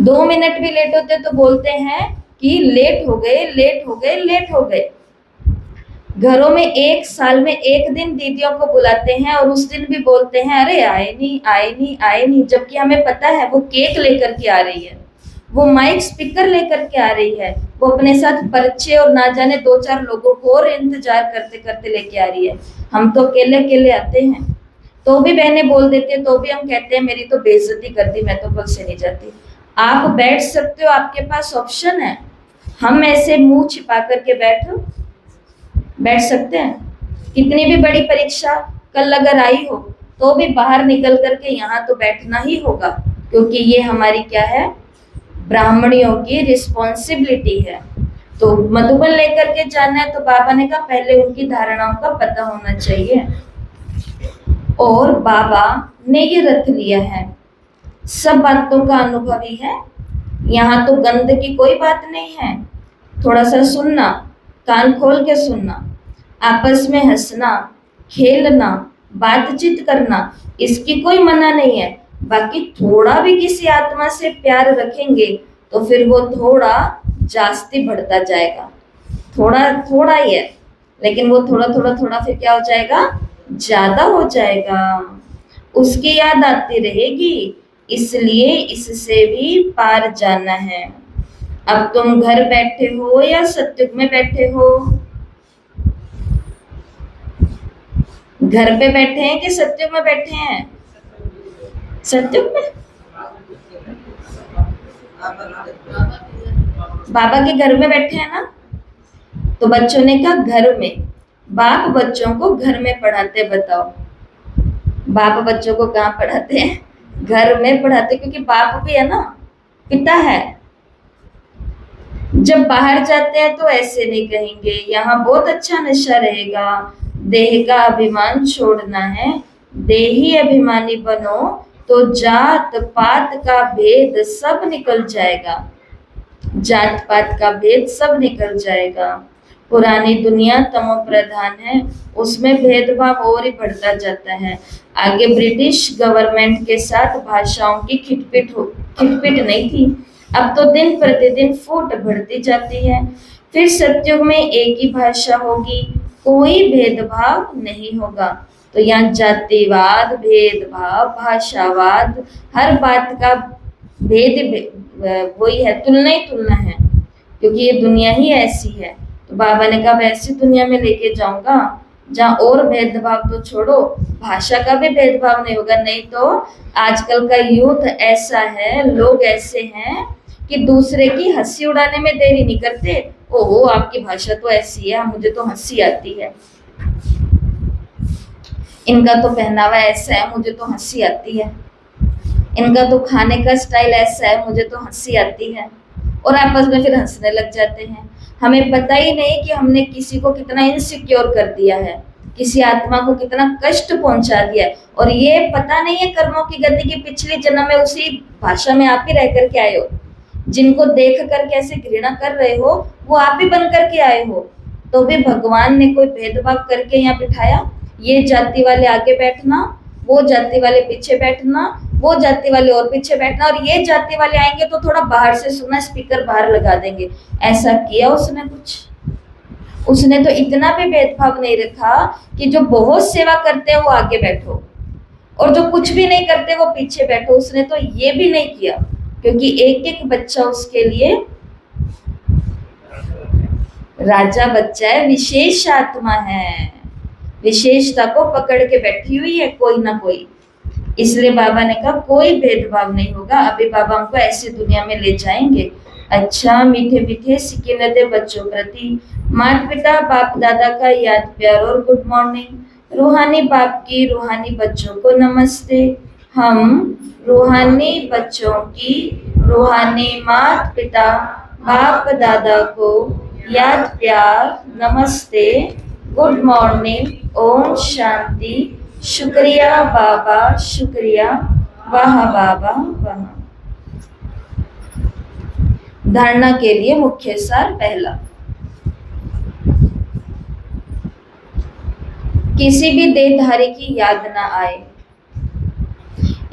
2 मिनट भी लेट होते तो बोलते हैं कि लेट हो गए, लेट हो गए, लेट हो गए। घरों में 1 साल में 1 दिन दीदियों को बुलाते हैं और उस दिन भी बोलते हैं अरे आए नहीं, आए नहीं, आए नहीं। जबकि हमें पता है वो केक लेकर के आ रही है, वो माइक स्पीकर लेकर के आ रही है, वो अपने साथ पर्चे और ना जाने 2-4 लोगों को और इंतजार करते करते लेके आ रही है। हम तो अकेले अकेले आते हैं, तो भी बहनें बोल देती है, तो भी हम कहते हैं मेरी तो बेइज्जती कर दी, मैं तो कल से नहीं जाती। आप बैठ सकते हो, आपके पास ऑप्शन है। हम ऐसे मुंह छिपा करके बैठ सकते हैं? कितनी भी बड़ी परीक्षा कल अगर आई हो तो भी बाहर निकल करके यहाँ तो बैठना ही होगा, क्योंकि ये हमारी क्या है? ब्राह्मणियों की रिस्पॉन्सिबिलिटी है। तो मधुबन लेकर के जाना है तो बाबा ने कहा पहले उनकी धारणाओं का पता होना चाहिए। और बाबा ने ये रख लिया है, सब बातों का अनुभवी है। यहाँ तो गंद की कोई बात नहीं है। थोड़ा सा सुनना, कान खोल के सुनना, आपस में हंसना, खेलना, बातचीत करना, इसकी कोई मना नहीं है। बाकी थोड़ा भी किसी आत्मा से प्यार रखेंगे तो फिर वो थोड़ा जास्ती बढ़ता जाएगा। थोड़ा थोड़ा ही है, लेकिन वो थोड़ा थोड़ा थोड़ा फिर क्या हो जाएगा, ज्यादा हो जाएगा। उसकी याद आती रहेगी, इसलिए इससे भी पार जाना है। अब तुम घर बैठे हो या सत्युग में बैठे हो? घर पे बैठे हैं कि सत्युग में बैठे हैं? सत्युग में। बाबा के घर में बैठे हैं ना। तो बच्चों ने कहा घर में। बाप बच्चों को घर में पढ़ाते, बताओ। बाप बच्चों को कहाँ पढ़ाते हैं? घर में पढ़ाते, क्योंकि बाप भी है ना, पिता है। जब बाहर जाते हैं तो ऐसे नहीं कहेंगे, यहाँ बहुत अच्छा नशा रहेगा, देह का अभिमान छोड़ना है, देही अभिमानी बनो तो जात पात का भेद सब निकल जाएगा। जात पात का भेद सब निकल जाएगा। पुरानी दुनिया तमो प्रधान है, उसमें भेदभाव और ही बढ़ता जाता है। आगे ब्रिटिश गवर्नमेंट के साथ भाषाओं की खिटपिट नहीं थी, अब तो दिन प्रतिदिन फूट बढ़ती जाती है। फिर सतयुग में एक ही भाषा होगी, कोई भेदभाव नहीं होगा। तो यहाँ जातिवाद, भेदभाव, भाषावाद, हर बात का वही है, तुलना ही तुलना है, क्योंकि ये दुनिया ही ऐसी है। तो बाबा ने कहा ऐसी दुनिया में लेके जाऊंगा जहाँ और भेदभाव तो छोड़ो, भाषा का भी भेदभाव नहीं होगा। नहीं तो आजकल का यूथ ऐसा है, लोग ऐसे हैं कि दूसरे की हंसी उड़ाने में देरी नहीं करते। ओहो आपकी भाषा तो ऐसी है, मुझे तो हंसी आती है। इनका तो पहनावा ऐसा है, मुझे तो हंसी आती है। इनका तो खाने का स्टाइल ऐसा है, मुझे तो हंसी आती है। और आपस में फिर हंसने लग जाते हैं। हमें पता ही नहीं कि हमने किसी को कितना इनसिक्योर कर दिया है, किसी आत्मा को कितना कष्ट पहुंचा दिया है। और ये पता नहीं है कर्मों की गति की पिछले जन्म में उसी भाषा में आप ही रह करके आए हो। जिनको देख कर कैसे घृणा कर रहे हो वो आप ही बन करके आए हो। तो भी भगवान ने कोई भेदभाव करके यहाँ बिठाया, ये जाति वाले आगे बैठना, वो जाति वाले पीछे बैठना, वो जाति वाले और पीछे बैठना, और ये जाति वाले आएंगे तो थोड़ा बाहर से सुनना, स्पीकर बाहर लगा देंगे। ऐसा किया उसने कुछ? उसने तो इतना भी भेदभाव नहीं रखा कि जो बहुत सेवा करते हैं वो आगे बैठो और जो कुछ भी नहीं करते वो पीछे बैठो। उसने तो ये भी नहीं किया, क्योंकि एक एक बच्चा उसके लिए राजा बच्चा है, विशेष आत्मा है, विशेषता को पकड़ के बैठी हुई है कोई ना कोई। इसलिए बाबा ने कहा कोई भेदभाव नहीं होगा। अभी बाबा हमको ऐसी दुनिया में ले जाएंगे। अच्छा मीठे मीठे सिके लदे बच्चों प्रति माता पिता बाप दादा का याद प्यार और गुड मॉर्निंग। रूहानी बाप की रूहानी बच्चों को नमस्ते। हम रूहानी बच्चों की रूहानी माता पिता बाप दादा को याद प्यार नमस्ते, गुड मॉर्निंग, ओम शांति, शुक्रिया बाबा शुक्रिया, वाह बाबा वाह। धारणा के लिए मुख्य सार पहला, किसी भी देहधारी की याद ना आए,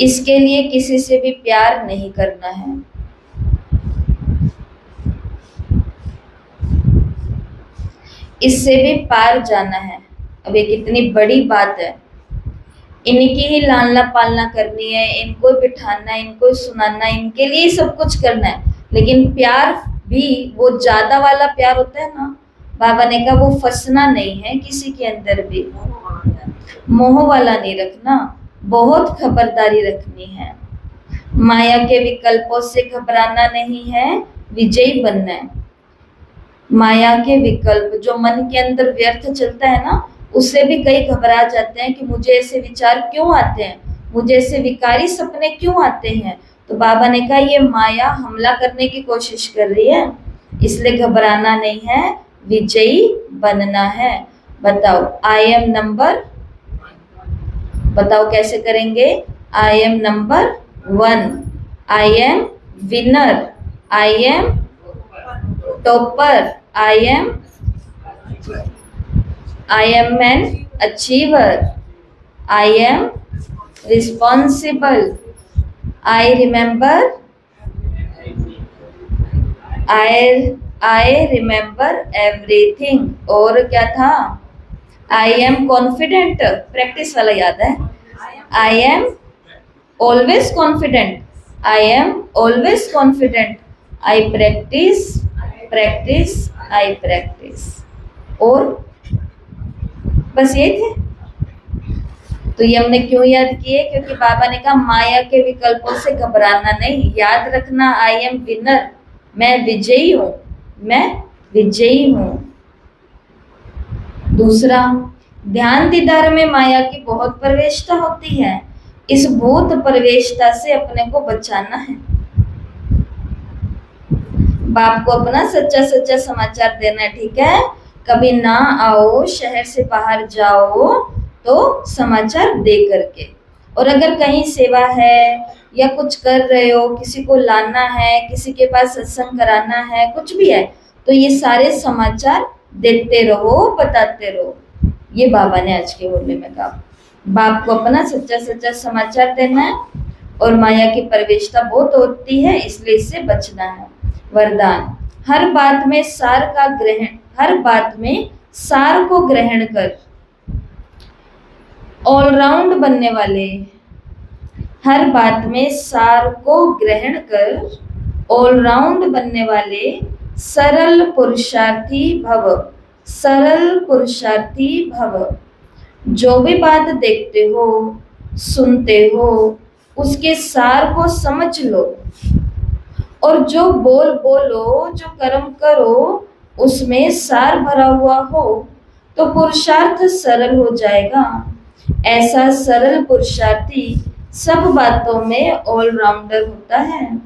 इसके लिए किसी से भी प्यार नहीं करना है। इससे भी पार जाना है। अब ये कितनी बड़ी बात है। इनकी ही लालना पालना करनी है, इनको बिठाना है, इनको सुनाना है, इनके लिए सब कुछ करना है। लेकिन प्यार भी वो ज्यादा वाला प्यार होता है ना, बाबा ने कहा वो फंसना नहीं है किसी के अंदर भी, मोह वाला नहीं रखना, बहुत खबरदारी रखनी है। माया के विकल्पों से घबराना नहीं है, विजयी बनना है। माया के विकल्प जो मन के अंदर व्यर्थ चलता है ना, उससे भी कई घबरा जाते हैं कि मुझे ऐसे विचार क्यों आते हैं, मुझे ऐसे विकारी सपने क्यों आते हैं। तो बाबा ने कहा ये माया हमला करने की कोशिश कर रही है, इसलिए घबराना नहीं है, विजयी बनना है। बताओ आई एम नंबर, बताओ कैसे करेंगे? I am number 1, I am winner, I am topper, I am an achiever, I am responsible, I remember, I remember everything. और क्या था, आई एम कॉन्फिडेंट, प्रैक्टिस वाला याद है, I am always confident, I am always confident, I practice practice I practice. और बस ये थे। तो ये हमने क्यों याद किए, क्योंकि बाबा ने कहा माया के विकल्पों से घबराना नहीं, याद रखना आई एम विनर, मैं विजयी हूं, मैं विजयी हूं। दूसरा, ध्यान दीदार में माया की बहुत प्रवेशता होती है, इस भूत प्रवेशता से अपने को बचाना है। बाप को अपना सच्चा सच्चा समाचार देना है, ठीक है। कभी ना आओ, शहर से बाहर जाओ तो समाचार दे करके। और अगर कहीं सेवा है या कुछ कर रहे हो, किसी को लाना है, किसी के पास सत्संग कराना है, कुछ भी है, तो ये सारे समाचार देते रहो, बताते रहो। ये बाबा ने आज के मुरली में कहा। बाप को अपना सच्चा सच्चा समाचार देना है और माया की प्रवेशता बहुत होती है, इसलिए इससे बचना है। वरदान, हर बात में सार का ग्रहण, हर बात में सार को ग्रहण कर ऑलराउंड बनने वाले, हर बात में सार को ग्रहण कर ऑलराउंड बनने वाले सरल पुरुषार्थी भव, सरल पुरुषार्थी भव। जो भी बात देखते हो, सुनते हो, उसके सार को समझ लो और जो बोलो, जो कर्म करो, उसमें सार भरा हुआ हो तो पुरुषार्थ सरल हो जाएगा। ऐसा सरल पुरुषार्थी सब बातों में ऑलराउंडर होता है,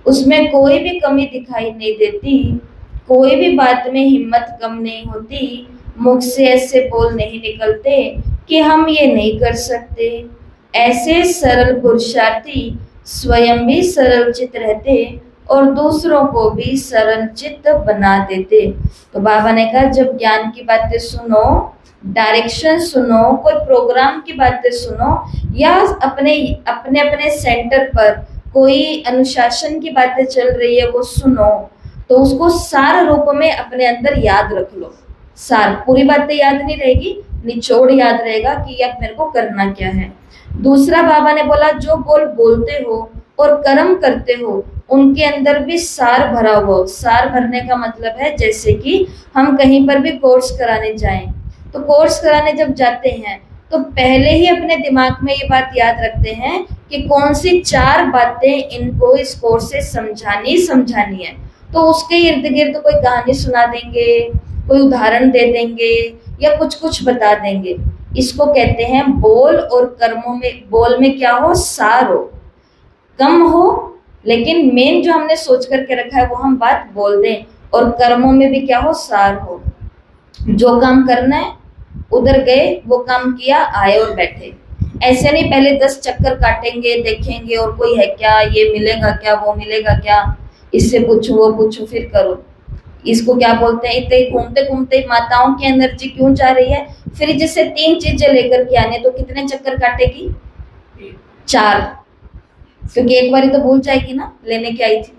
उसमें कोई भी कमी दिखाई नहीं देती, कोई भी बात में हिम्मत कम नहीं होती, मुख से ऐसे बोल नहीं निकलते कि हम ये नहीं कर सकते। ऐसे सरल पुरुषार्थी स्वयं भी सरल चित्त रहते और दूसरों को भी सरल चित्त बना देते। तो बाबा ने कहा जब ज्ञान की बातें सुनो, डायरेक्शन सुनो, कोई प्रोग्राम की बातें सुनो या अपने अपने अपने सेंटर पर कोई अनुशासन की बातें चल रही है वो सुनो, तो उसको सार रूप में अपने अंदर याद रख लो। सार, पूरी बातें याद नहीं रहेगी, निचोड़ याद रहेगा कि अब मेरे को करना क्या है। दूसरा बाबा ने बोला जो बोलते हो और कर्म करते हो उनके अंदर भी सार भरा हुआ हो। सार भरने का मतलब है जैसे कि हम कहीं पर भी कोर्स कराने जाएं, तो कोर्स कराने जब जाते हैं तो पहले ही अपने दिमाग में ये बात याद रखते हैं कि कौन सी 4 बातें इनको इस कोर्स से समझानी है। तो उसके इर्द गिर्द कोई कहानी सुना देंगे, कोई उदाहरण दे देंगे या कुछ बता देंगे। इसको कहते हैं बोल और कर्मों में, बोल में क्या हो, सार हो, कम हो, लेकिन मेन जो हमने सोच करके रखा है वो हम बात बोल दें, और कर्मों में भी क्या हो, सार हो। जो काम करना है उधर गए, वो काम किया, आए और बैठे। ऐसे नहीं पहले 10 चक्कर काटेंगे, देखेंगे और कोई है क्या, ये मिलेगा क्या, वो मिलेगा क्या, इससे पूछो वो पूछो फिर करो। इसको क्या बोलते हैं, इतने घूमते घूमते माताओं की एनर्जी क्यों जा रही है। फिर जैसे 3 चीजें लेकर के आने तो कितने चक्कर काटेगी, 4, क्योंकि एक बारी तो भूल जाएगी ना लेने की आई थी,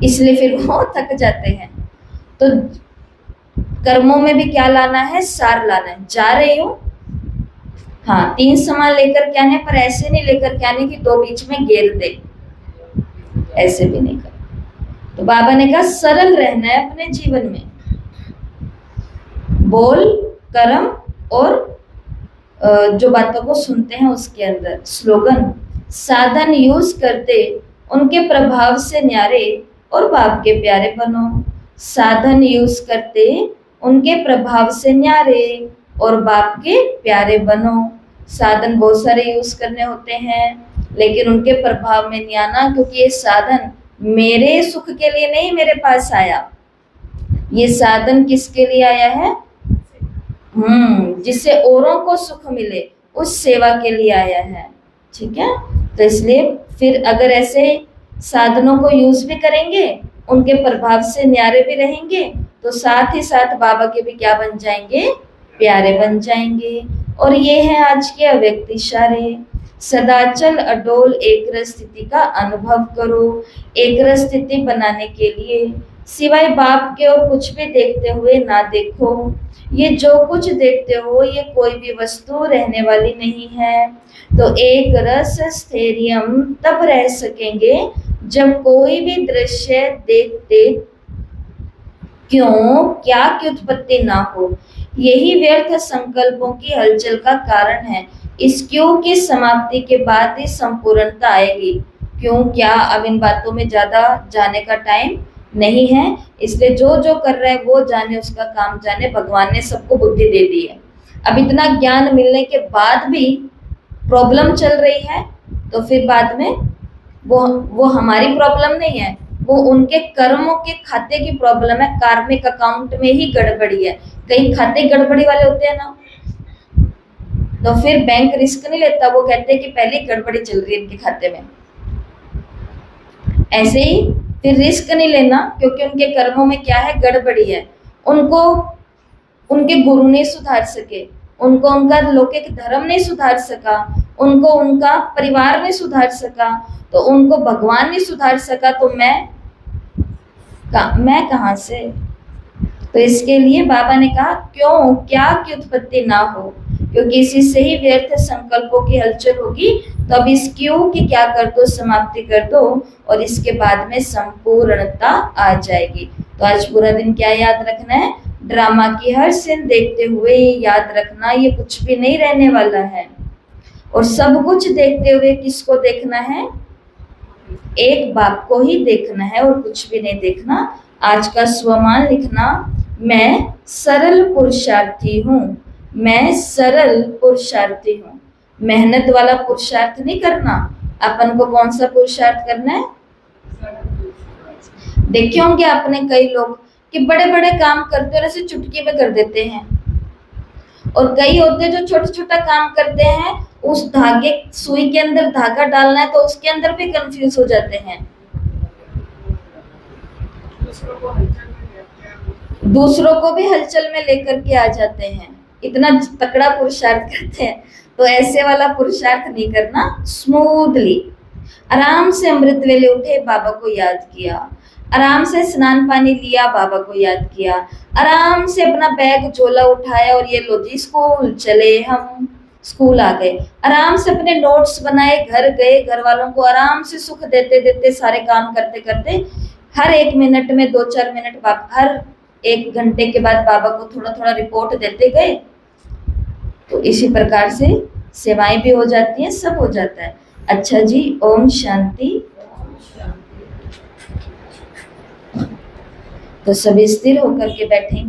इसलिए फिर वो थक जाते हैं। तो कर्मों में भी क्या लाना है, सार लाना है। जा रहे हो, हाँ 3 सामान लेकर के आने, पर ऐसे नहीं लेकर के आने कि 2 बीच में घेर दे, ऐसे भी नहीं कर। तो बाबा ने कहा सरल रहना है अपने जीवन में, बोल, कर्म और जो बातों को सुनते हैं उसके अंदर। स्लोगन, साधन यूज करते उनके प्रभाव से न्यारे और बाप के प्यारे बनो। साधन यूज करते उनके प्रभाव से न्यारे और बाप के प्यारे बनो। साधन बहुत सारे यूज करने होते हैं, लेकिन उनके प्रभाव में नहीं आना, क्योंकि ये साधन मेरे सुख के लिए नहीं मेरे पास आया, ये साधन किसके लिए आया है, जिससे औरों को सुख मिले, उस सेवा के लिए आया है। ठीक है, तो इसलिए फिर अगर ऐसे साधनों को यूज भी करेंगे, उनके प्रभाव से न्यारे भी रहेंगे, तो साथ ही साथ बाबा के भी क्या बन जाएंगे, प्यारे बन जाएंगे। और ये है आज के अव्यक्त इशारे। सदाचल अडोल एग्र स्थिति का अनुभव करो। एग्र स्थिति बनाने के लिए सिवाय बाप के और कुछ भी देखते हुए ना देखो। ये जो कुछ देखते हो ये कोई भी वस्तु रहने वाली नहीं है। तो एक रस स्थैर्यम तब रह सकेंगे जब कोई भी दृश्य देखते क्यों क्या की उत्पत्ति ना हो। यही व्यर्थ संकल्पों की हलचल का कारण है। इस क्यों की समाप्ति के बाद ही संपूर्णता आएगी। क्यों क्या, अब इन बातों में ज्यादा जाने का टाइम नहीं है, इसलिए जो जो कर रहा है वो जाने, उसका काम जाने। भगवान ने सबको बुद्धि दे दी है। अब इतना ज्ञान मिलने के बाद भी प्रॉब्लम चल रही है, तो फिर बाद में वो हमारी प्रॉब्लम नहीं है, वो उनके कर्मों के खाते की प्रॉब्लम है। कार्मिक अकाउंट में ही गड़बड़ी है। कई खाते गड़बड़ी वाले होते हैं ना, तो फिर बैंक रिस्क नहीं लेता, वो कहते हैं कि पहले गड़बड़ी चल रही है इनके खाते में। ऐसे ही फिर रिस्क नहीं लेना, क्योंकि उनके कर्मों में क्या है, गड़बड़ी है। उनको उनके गुरु नहीं सुधार सके, उनको उनका लौकिक धर्म नहीं सुधार सका, उनको उनका परिवार नहीं सुधार सका, तो उनको भगवान नहीं सुधार सका, तो मैं कहां से। तो इसके लिए बाबा ने कहा क्यों क्या की उत्पत्ति ना हो, क्योंकि इसी से ही व्यर्थ संकल्पों की हलचल होगी। तो अब इस क्यों की क्या कर दो, समाप्ति कर दो, और इसके बाद में संपूर्णता आ जाएगी। तो आज पूरा दिन क्या याद रखना है, ड्रामा की हर सीन देखते हुए याद रखना ये कुछ भी नहीं रहने वाला है। और सब कुछ देखते हुए किसको देखना है, एक बाप को ही देखना है और कुछ भी नहीं देखना। आज का स्वमान लिखना, मैं सरल पुरुषार्थी हूँ, मैं सरल पुरुषार्थी हूँ। मेहनत वाला पुरुषार्थ नहीं करना। अपन को कौन सा पुरुषार्थ करना है, देखे होंगे आपने कई लोग कि बड़े बड़े काम करते और ऐसे चुटकी में कर देते हैं, और कई होते हैं जो छोटा छोटा काम करते हैं, उस धागे सुई के अंदर धागा डालना है तो उसके अंदर भी कंफ्यूज हो जाते हैं, दूसरों को भी हलचल में लेकर के आ जाते हैं, इतना तकड़ा पुरुषार्थ करते हैं। तो ऐसे वाला पुरुषार्थ नहीं करना। स्मूथली आराम से अमृत वेले उठे, बाबा को याद किया, आराम से स्नान पानी लिया, बाबा को याद किया, आराम से अपना बैग झोला उठाया और ये लो जी स्कूल चले, हम स्कूल आ गए। आराम से अपने नोट्स बनाए, घर गए, घर वालों को आराम से सुख देते देते, सारे काम करते करते, हर एक मिनट में 2-4 मिनट, हर 1 घंटे के बाद बाबा को थोड़ा थोड़ा रिपोर्ट देते गए। तो इसी प्रकार से सेवाएं भी हो जाती हैं, सब हो जाता है। अच्छा जी, ओम शांति। तो सभी स्थिर होकर के बैठेंगे।